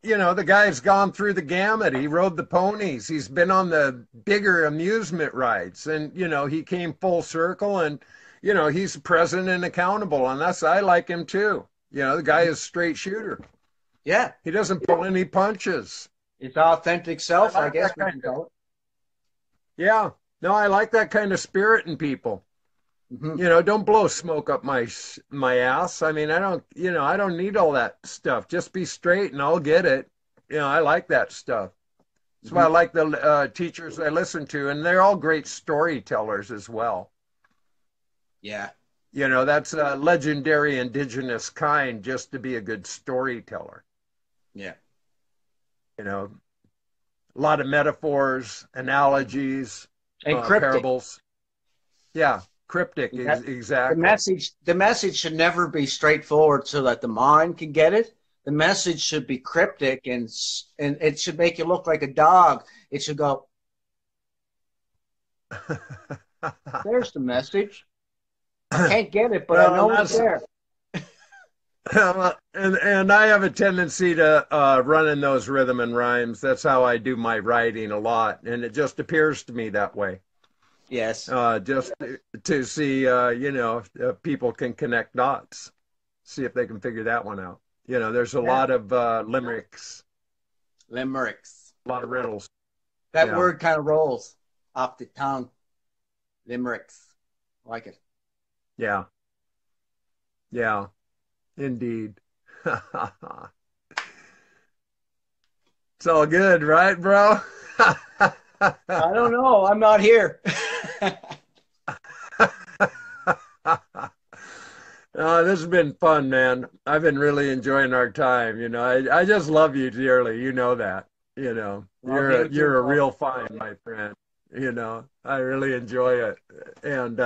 A: you know, the guy's gone through the gamut. He rode the ponies. He's been on the bigger amusement rides, and, you know, he came full circle, and, you know, he's present and accountable, and I like him too. You know, the guy is a straight shooter.
B: Yeah.
A: He doesn't pull any punches.
B: It's authentic self, I guess we can call it.
A: Yeah. No, I like that kind of spirit in people.
B: Hmm.
A: You know, don't blow smoke up my ass. I mean, I don't, you know, I don't need all that stuff. Just be straight and I'll get it. You know, I like that stuff. That's why I
B: Hmm.
A: like the teachers I listen to, and they're all great storytellers as well.
B: Yeah.
A: You know, that's a legendary indigenous kind just to be a good storyteller.
B: Yeah.
A: You know, a lot of metaphors, analogies,
B: And cryptic.
A: parables. Yeah, cryptic,
B: That
A: exactly.
B: the message should never be straightforward so that the mind can get it. The message should be cryptic and it should make you look like a dog. It should go, there's the message. I can't get it, but I
A: Well,
B: know it's
A: that's
B: there.
A: and I have a tendency to run in those rhythm and rhymes. That's how I do my writing a lot, and it just appears to me that way.
B: Yes.
A: Just to see, you know, if people can connect dots, see if they can figure that one out. You know, there's a
B: Yeah.
A: lot of limericks,
B: Limericks.
A: a lot of riddles.
B: That
A: Yeah,
B: word kind of rolls off the tongue. Limericks. I like it.
A: yeah, yeah, indeed. It's all good, right, bro?
B: I don't know. I'm not here.
A: This has been fun, man. I've been really enjoying our time. You know, I just love you dearly. You know that. You know,
B: Love you too,
A: you're a
B: Paul.
A: real find, my friend. You know, I really enjoy it. And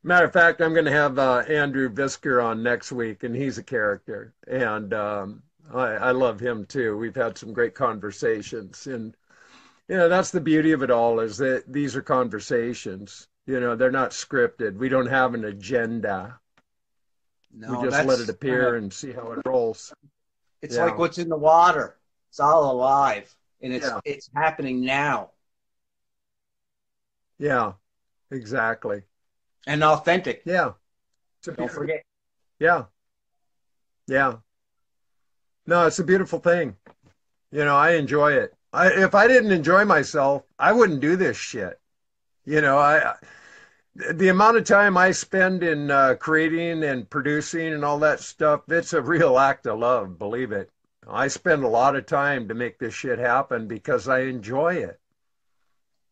A: matter of fact, I'm going to have Andrew Visker on next week, and he's a character, and I love him too. We've had some great conversations, and you know, that's the beauty of it all is that these are conversations. You know, they're not scripted. We don't have an agenda. We
B: No,
A: just let it
B: that's kind
A: appear
B: of,
A: and see how it rolls.
B: it's like
A: Yeah.
B: what's in the water. It's all alive and
A: Yeah.
B: it's happening now
A: Yeah. Exactly.
B: and authentic.
A: Yeah. It's a
B: Don't
A: beautiful.
B: forget.
A: Yeah. Yeah. No, it's a beautiful thing. You know, I enjoy it. If I didn't enjoy myself, I wouldn't do this shit. You know, the amount of time I spend in creating and producing and all that stuff, it's a real act of love, believe it. I spend a lot of time to make this shit happen because I enjoy it.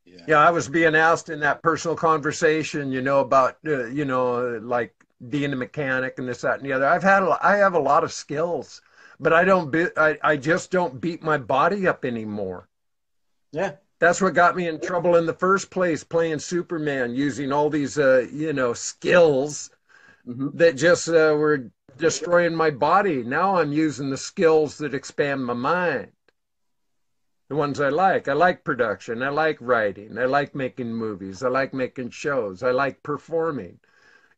B: Yeah.
A: Yeah, I was being asked in that personal conversation, you know, about, you know, like being a mechanic and this, that, and the other. I have a lot of skills, but I just don't beat my body up anymore.
B: Yeah.
A: That's what got me in trouble in the first place, playing Superman, using all these, you know, skills
B: Hmm.
A: that just were destroying my body. Now I'm using the skills that expand my mind, the ones I like. I like production. I like writing. I like making movies. I like making shows. I like performing.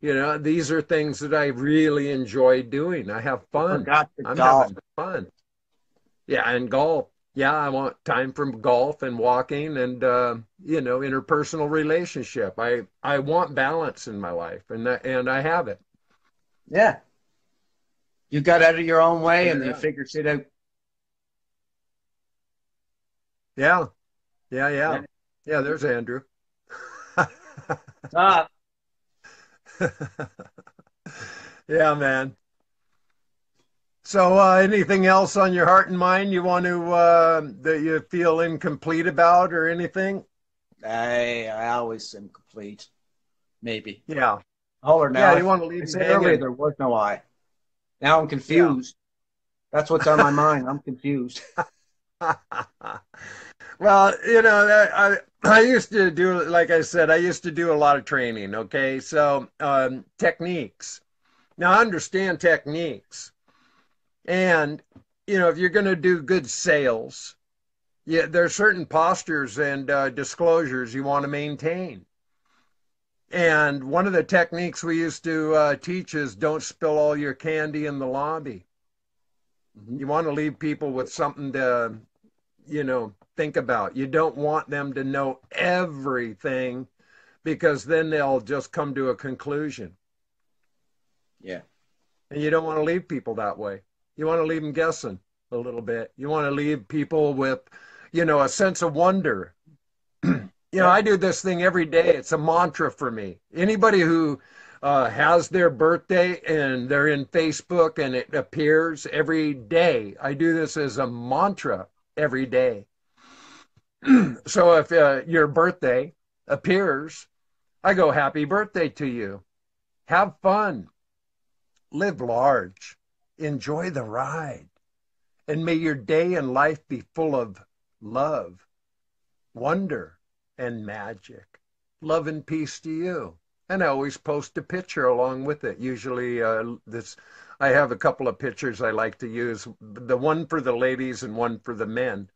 A: You know, these are things that I really enjoy doing. I have
B: You
A: fun.
B: forgot the
A: I'm
B: golf.
A: having fun. Yeah, and golf. Yeah, I want time for golf and walking and you know, interpersonal relationship. I want balance in my life and I have it.
B: Yeah. You got out of your own way and you
A: Yeah.
B: figured it out.
A: Yeah. Yeah, yeah.
B: Yeah.
A: Yeah, there's Andrew.
B: Ah,
A: Yeah, man. So, anything else on your heart and mind you want to that you feel incomplete about or anything?
B: I always am complete. Maybe.
A: Yeah,
B: Or
A: yeah.
B: now.
A: You want to
B: I
A: leave them
B: said earlier
A: hanging.
B: there was no I. Now I'm
A: Yeah.
B: confused. That's what's on my mind. I'm confused.
A: Well, you know, I used to do, like I said, I used to do a lot of training. Okay, so techniques. Now, I understand techniques, and you know, if you're going to do good sales, yeah, there are certain postures and disclosures you want to maintain. And one of the techniques we used to teach is don't spill all your candy in the lobby.
B: Hmm.
A: You want to leave people with something to, you know, think about. You don't want them to know everything because then they'll just come to a conclusion.
B: Yeah.
A: And you don't want to leave people that way. You want to leave them guessing a little bit. You want to leave people with, you know, a sense of wonder. You I do this thing every day. It's a mantra for me. Anybody who has their birthday and they're in Facebook and it appears every day, I do this as a mantra every day. So if your birthday appears, I go, happy birthday to you. Have fun. Live large. Enjoy the ride. And may your day and life be full of love, wonder, and magic. Love and peace to you. And I always post a picture along with it. Usually I have a couple of pictures I like to use. The one for the ladies and one for the men.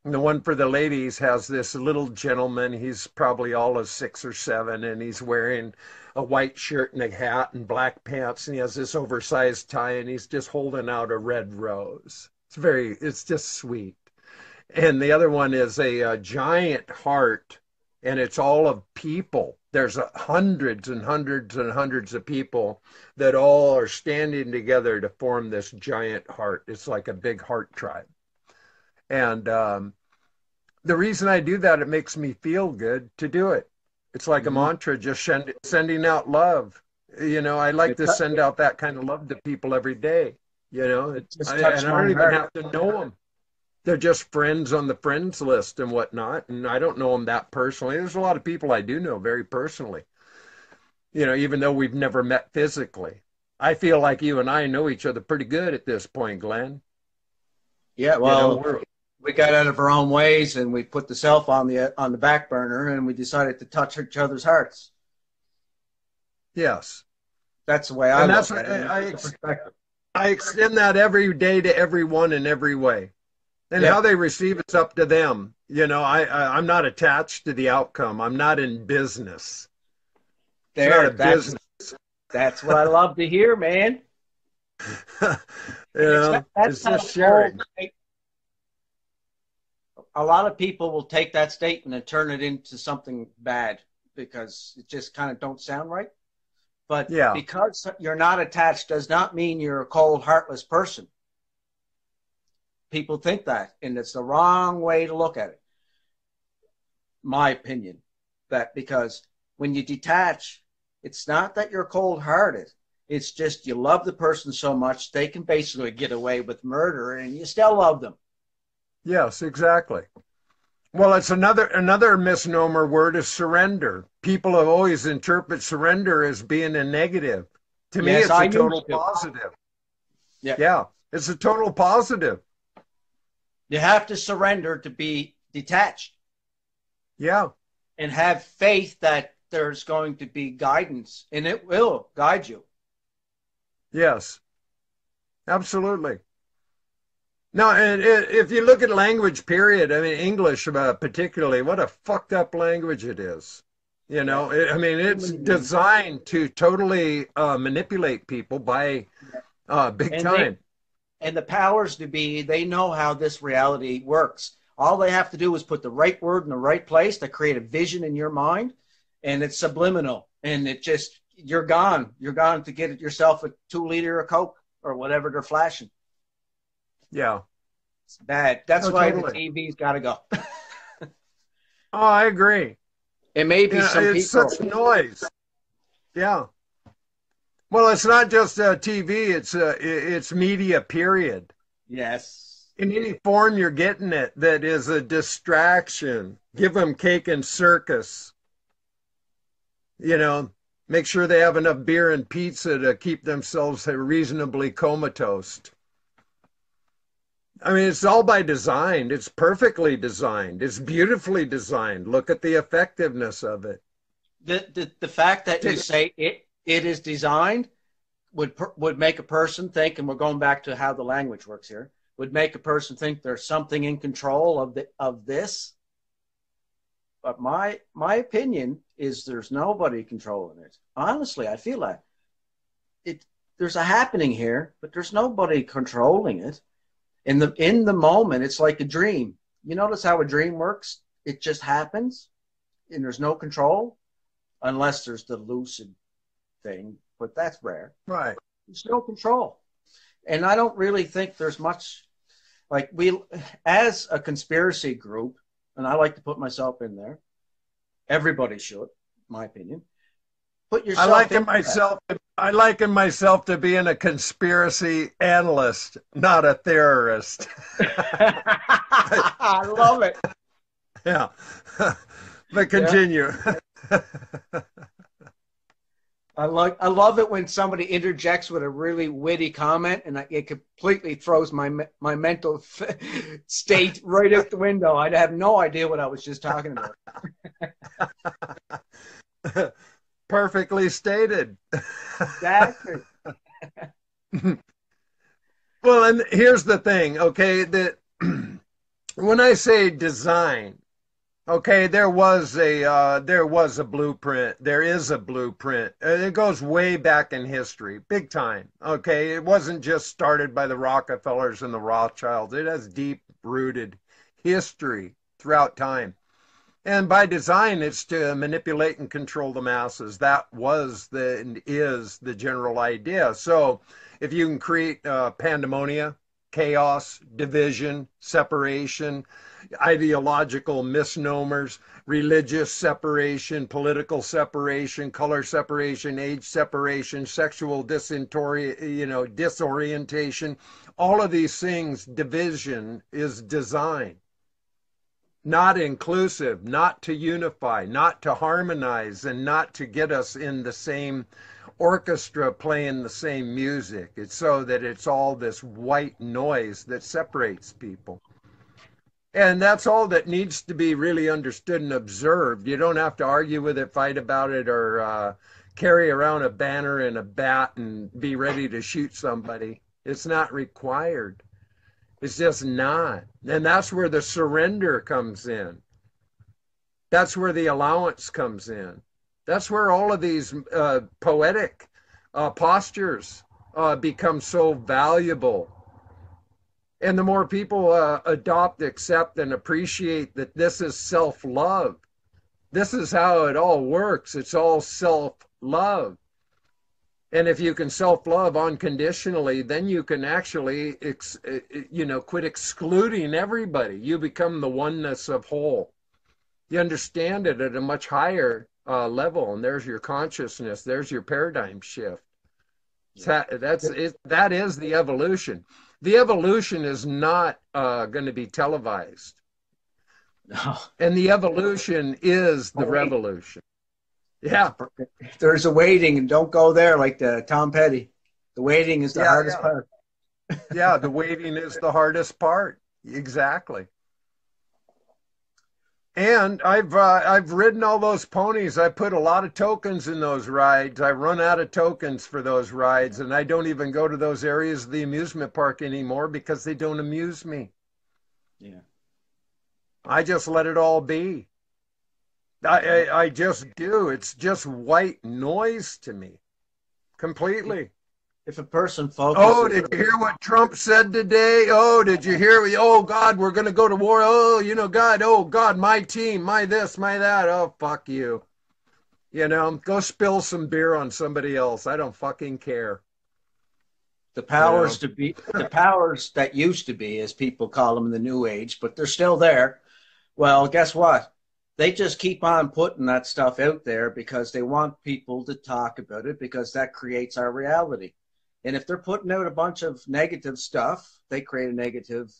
A: And the one for the ladies has this little gentleman. He's probably all of 6 or 7, and he's wearing a white shirt and a hat and black pants, and he has this oversized tie, and he's just holding out a red rose. It's just sweet. And the other one is a giant heart, and it's all of people. There's hundreds and hundreds and hundreds of people that all are standing together to form this giant heart. It's like a big heart tribe. And the reason I do that, it makes me feel good to do it. It's like a mantra, just sending out love. I like to send out that kind of love to people every day. And I don't even have to know them. They're just friends on the friends list and whatnot. And I don't know them that personally. There's a lot of people I do know very personally, even though we've never met physically. I feel like you and I know each other pretty good at this point, Glenn.
B: Yeah, well, we got out of our own ways and we put the self on the back burner and we decided to touch each other's hearts.
A: Yes.
B: That's the way I look at it.
A: I extend that every day to everyone in every way. And how they receive it's up to them. I'm not attached to the outcome. I'm not in business.
B: That's what I love to hear, man.
A: It's just sharing.
B: A lot of people will take that statement and turn it into something bad because it just kind of don't sound right. But because you're not attached does not mean you're a cold, heartless person. People think that, and it's the wrong way to look at it. My opinion, that because when you detach, it's not that you're cold-hearted. It's just you love the person so much they can basically get away with murder, and you still love them.
A: Yes, exactly. Well, it's another misnomer word is surrender. People have always interpreted surrender as being a negative. To me, it's a total positive. Yeah, it's a total positive.
B: You have to surrender to be detached.
A: Yeah.
B: And have faith that there's going to be guidance, and it will guide you.
A: Yes, absolutely. Now, and if you look at language, period, I mean, English particularly, what a fucked up language it is. It's designed to totally manipulate people by big time.
B: And the powers to be, they know how this reality works. All they have to do is put the right word in the right place to create a vision in your mind, and it's subliminal. And it just, you're gone. You're gone to get yourself a 2-liter of Coke or whatever they're flashing.
A: Yeah.
B: It's bad. That's why the TV's got to go.
A: Oh, I agree.
B: It may be some people.
A: It's such noise. Yeah. Well, it's not just TV. It's media, period.
B: Yes.
A: In any form you're getting it that is a distraction. Give them cake and circus. Make sure they have enough beer and pizza to keep themselves reasonably comatose. I mean, it's all by design. It's perfectly designed. It's beautifully designed. Look at the effectiveness of it.
B: The fact that you say it is designed would make a person think, and we're going back to how the language works here, would make a person think there's something in control of this. But my opinion is there's nobody controlling it. Honestly, I feel that there's a happening here, but there's nobody controlling it. In the moment, it's like a dream. You notice how a dream works? It just happens, and there's no control, unless there's the lucid thing, but that's rare.
A: Right.
B: There's no control. And I don't really think there's much, like as a conspiracy group, and I like to put myself in there, Everybody should, in my opinion. Put
A: I
B: yourself
A: liken
B: into that.
A: myself. I liken myself to being a conspiracy analyst, not a theorist.
B: I love it.
A: Yeah, but
B: Yeah.
A: continue.
B: I love it when somebody interjects with a really witty comment, and it completely throws my mental state right out the window. I'd have no idea what I was just talking about.
A: Perfectly stated.
B: Exactly.
A: Well, and here's the thing, okay, that when I say design, okay, there was a blueprint. There is a blueprint. It goes way back in history, big time. Okay, it wasn't just started by the Rockefellers and the Rothschilds. It has deep rooted history throughout time. And by design, it's to manipulate and control the masses. That was and is the general idea. So if you can create pandemonia, chaos, division, separation, ideological misnomers, religious separation, political separation, color separation, age separation, sexual disorientation, all of these things, division is design. Not inclusive, not to unify, not to harmonize, and not to get us in the same orchestra playing the same music. It's so that it's all this white noise that separates people. And that's all that needs to be really understood and observed. You don't have to argue with it, fight about it, or carry around a banner and a bat and be ready to shoot somebody. It's not required. It's just not. And that's where the surrender comes in. That's where the allowance comes in. That's where all of these poetic postures become so valuable. And the more people adopt, accept, and appreciate that this is self-love, this is how it all works. It's all self-love. And if you can self-love unconditionally, then you can actually, quit excluding everybody. You become the oneness of whole. You understand it at a much higher level, and there's your consciousness. There's your paradigm shift.
B: Yeah.
A: That is the evolution. The evolution is not going to be televised.
B: No.
A: And the evolution is the revolution. Yeah.
B: There's a waiting, and don't go there like the Tom Petty. The waiting is the hardest part.
A: Yeah, the waiting is the hardest part. Exactly. And I've ridden all those ponies. I put a lot of tokens in those rides. I run out of tokens for those rides, and I don't even go to those areas of the amusement park anymore because they don't amuse me.
B: Yeah.
A: I just let it all be. I just do. It's just white noise to me. Completely.
B: If a person focuses...
A: Oh, did you hear what Trump said today? Oh, did you hear? Oh, God, we're going to go to war. Oh, God. Oh, God, my team, my this, my that. Oh, fuck you. Go spill some beer on somebody else. I don't fucking care.
B: The powers the powers that used to be, as people call them in the new age, but they're still there. Well, guess what? They just keep on putting that stuff out there because they want people to talk about it, because that creates our reality. And if they're putting out a bunch of negative stuff, they create a negative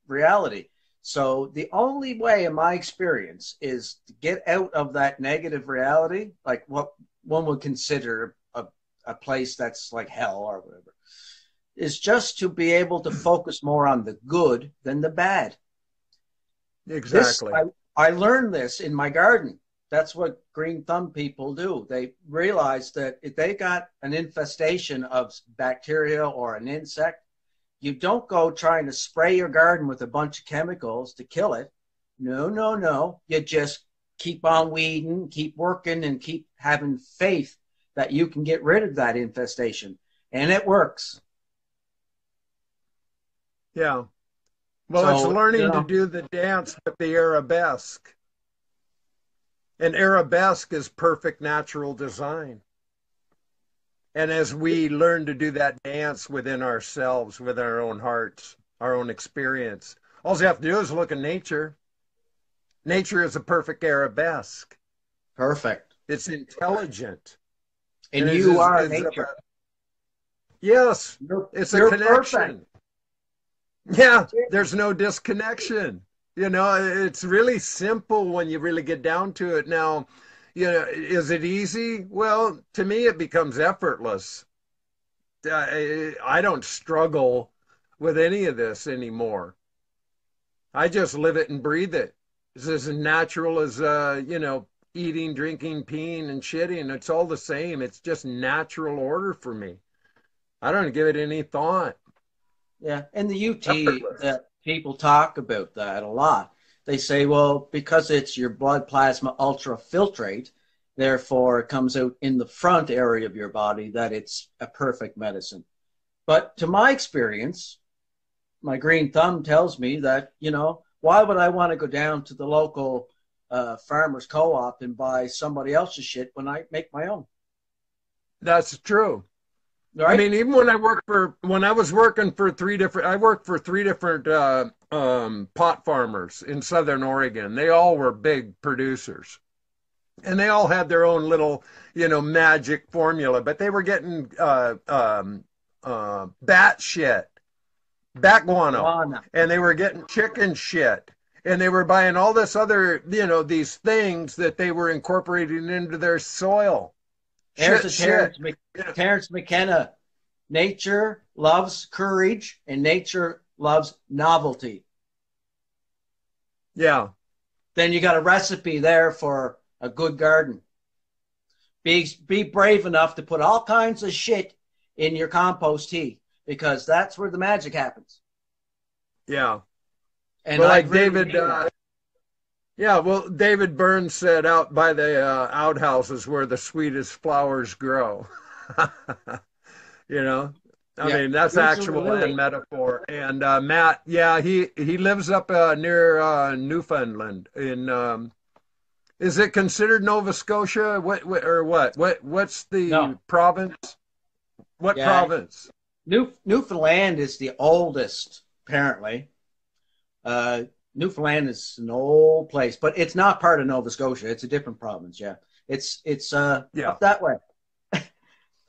B: reality. So the only way, in my experience, is to get out of that negative reality, like what one would consider a place that's like hell or whatever, is just to be able to focus more on the good than the bad.
A: Exactly.
B: I learned this in my garden. That's what green thumb people do. They realize that if they got an infestation of bacteria or an insect, you don't go trying to spray your garden with a bunch of chemicals to kill it. No. You just keep on weeding, keep working, and keep having faith that you can get rid of that infestation. And it works.
A: Yeah. Well, it's learning to do the dance with the arabesque. And arabesque is perfect natural design. And as we learn to do that dance within ourselves, within our own hearts, our own experience, all you have to do is look at nature. Nature is a perfect arabesque.
B: Perfect.
A: It's intelligent.
B: And you are
A: Is
B: nature.
A: yes, it's a
B: You're perfect.
A: connection. Yeah,
B: That's it.
A: there's no disconnection. You know, it's really simple when you really get down to it. Now, you know, is it easy? Well, to me, it becomes effortless. I don't struggle with any of this anymore. I just live it and breathe it. It's as natural as, you know, eating, drinking, peeing, and shitting. It's all the same. It's just natural order for me. I don't give it any thought.
B: Yeah. And the UT,
A: Effortless.
B: that people talk about that a lot. They say, well, because it's your blood plasma ultrafiltrate, therefore it comes out in the front area of your body, that it's a perfect medicine. But to my experience, my green thumb tells me that, you know, why would I want to go down to the local farmer's co-op and buy somebody else's shit when I make my own?
A: That's true. I
B: Right?
A: mean, even when I was working for I worked for three different pot farmers in Southern Oregon. They all were big producers, and they all had their own little, you know, magic formula. But they were getting bat shit, bat guano,
B: Guana.
A: and they were getting chicken shit, and they were buying all this other, you know, these things that they were incorporating into their soil.
B: There's a
A: Shit.
B: Terrence McKenna. Nature loves courage and nature loves novelty.
A: Yeah.
B: Then you got a recipe there for a good garden. Be brave enough to put all kinds of shit in your compost tea, because that's where the magic happens.
A: Yeah.
B: And
A: Well,
B: I
A: like
B: really
A: David,
B: mean that.
A: yeah, well, David Burns said out by the outhouses where the sweetest flowers grow. You know, I
B: Yeah,
A: mean, that's
B: usually
A: actual and
B: Lily.
A: metaphor. And Matt, yeah, he lives up near Newfoundland. Is it considered Nova Scotia? What or what? What's the
B: No,
A: province? What
B: yeah,
A: province?
B: Newfoundland is the oldest, apparently. Uh, Newfoundland is an old place, but it's not part of Nova Scotia. It's a different province. Yeah, it's
A: Yeah,
B: up that way.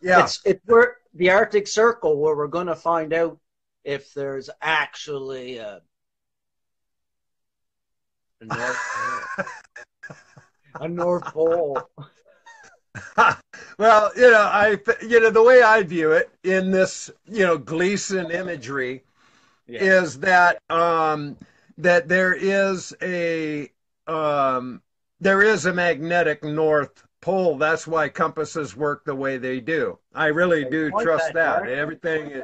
A: yeah.
B: It's where the Arctic Circle, where we're going to find out if there's actually a North Pole. A North Pole.
A: Well, you know, the way I view it in this, you know, Gleason imagery
B: Yeah.
A: is that um, there is a magnetic North Pole. That's why compasses work the way they do. I really
B: They
A: do
B: point
A: trust
B: that
A: that.
B: direction.
A: Everything,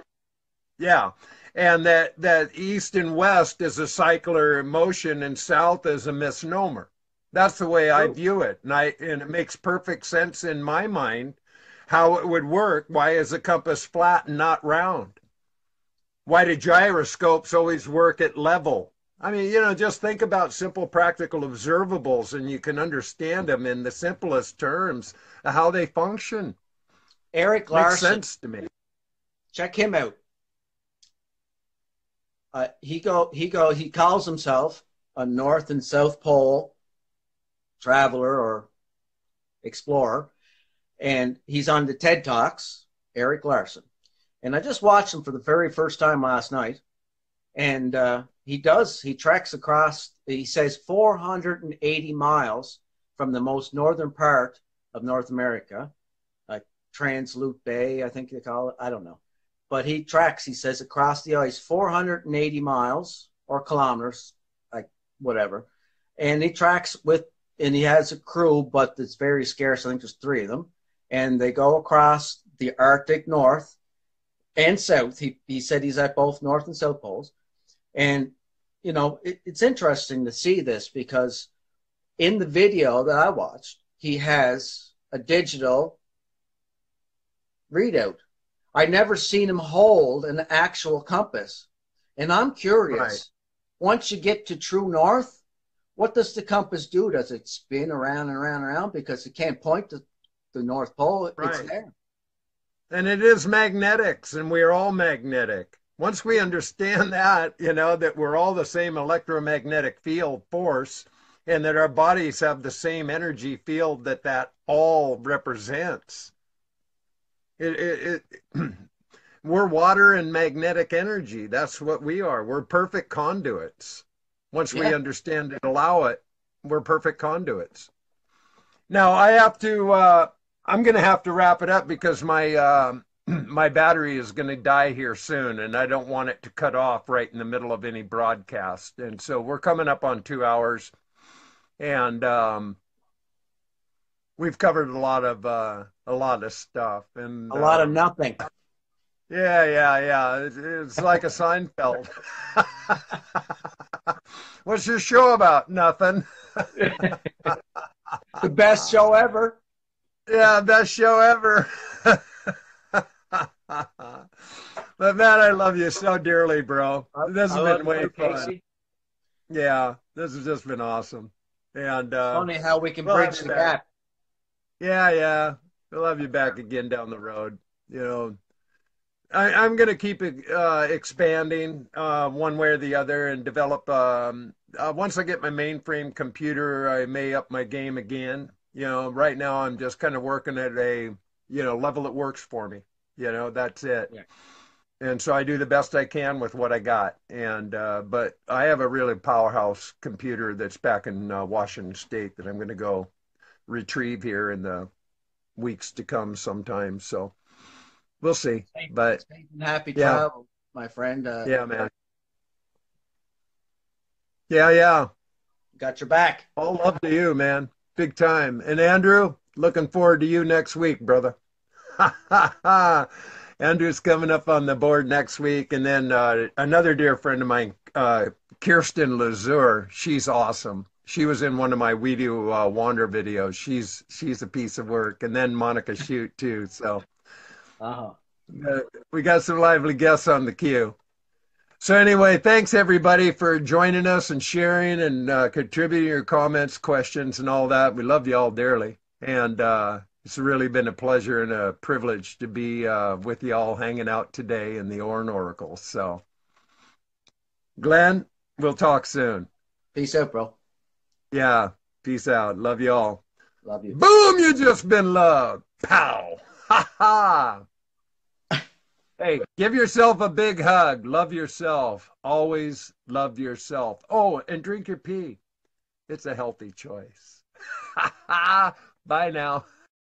A: yeah. And that east and west is a cycler motion and south is a misnomer. That's the way I
B: True.
A: view it. And it makes perfect sense in my mind how it would work. Why is a compass flat and not round? Why do gyroscopes always work at level? I mean, you know, just think about simple practical observables and you can understand them in the simplest terms of how they function.
B: Eric
A: Makes
B: Larson.
A: sense to me.
B: Check him out. He calls himself a North and South Pole traveler or explorer, and he's on the TED Talks. Eric Larson, and I just watched him for the very first time last night, and he treks across. He says 480 miles from the most northern part of North America, Transloop Bay, I think they call it. I don't know. But he treks, he says, across the ice 480 miles or kilometers, like whatever. And he tracks and he has a crew, but it's very scarce. I think there's three of them. And they go across the Arctic North and South. He said he's at both North and South Poles. And, you know, it's interesting to see this because in the video that I watched, he has a digital readout. I never seen him hold an actual compass. And I'm
A: Right,
B: curious, once you get to true north, what does the compass do? Does it spin around and around and around because it can't point to the North Pole? It's
A: right.
B: there.
A: And it is magnetics, and we're all magnetic. Once we understand that, you know, that we're all the same electromagnetic field force, and that our bodies have the same energy field that that all represents. We're water and magnetic energy. That's what we are. We're perfect conduits. Once we understand and allow it, we're perfect conduits. Now I have to. I'm going to have to wrap it up because my my battery is going to die here soon, and I don't want it to cut off right in the middle of any broadcast. And so we're coming up on 2 hours, and we've covered a lot of stuff, and
B: a lot of nothing.
A: Yeah. It's like a Seinfeld. What's your show about? Nothing.
B: The best show ever.
A: Yeah, best show ever. But man, I love you so dearly, bro. This has been way fun. Yeah, this has just been awesome. And
B: funny how we can bridge the gap.
A: Yeah. We'll have you back again down the road. You know, I'm going to keep expanding one way or the other and develop. Once I get my mainframe computer, I may up my game again. You know, right now I'm just kind of working at a, level that works for me. That's it. Yeah. And so I do the best I can with what I got. And but I have a really powerhouse computer that's back in Washington State that I'm going to go retrieve here in the weeks to come sometime. So we'll see. But
B: happy travel, my friend.
A: Yeah, man. Yeah.
B: Got your back.
A: All love to you, man. Big time. And Andrew, looking forward to you next week, brother. Andrew's coming up on the board next week. And then another dear friend of mine, Kirsten Lazur, she's awesome. She was in one of my WEEDU Wander videos. She's a piece of work. And then Monica Shute, too. So we got some lively guests on the queue. So anyway, thanks everybody for joining us and sharing and contributing your comments, questions, and all that. We love you all dearly. And it's really been a pleasure and a privilege to be with you all hanging out today in the ORIN Oracles. So, Glenn, we'll talk soon.
B: Peace out, bro.
A: Yeah, peace out. Love you all.
B: Love you.
A: Boom, you just been loved. Pow. Ha ha. Hey, give yourself a big hug. Love yourself. Always love yourself. Oh, and drink your pee. It's a healthy choice. Bye now.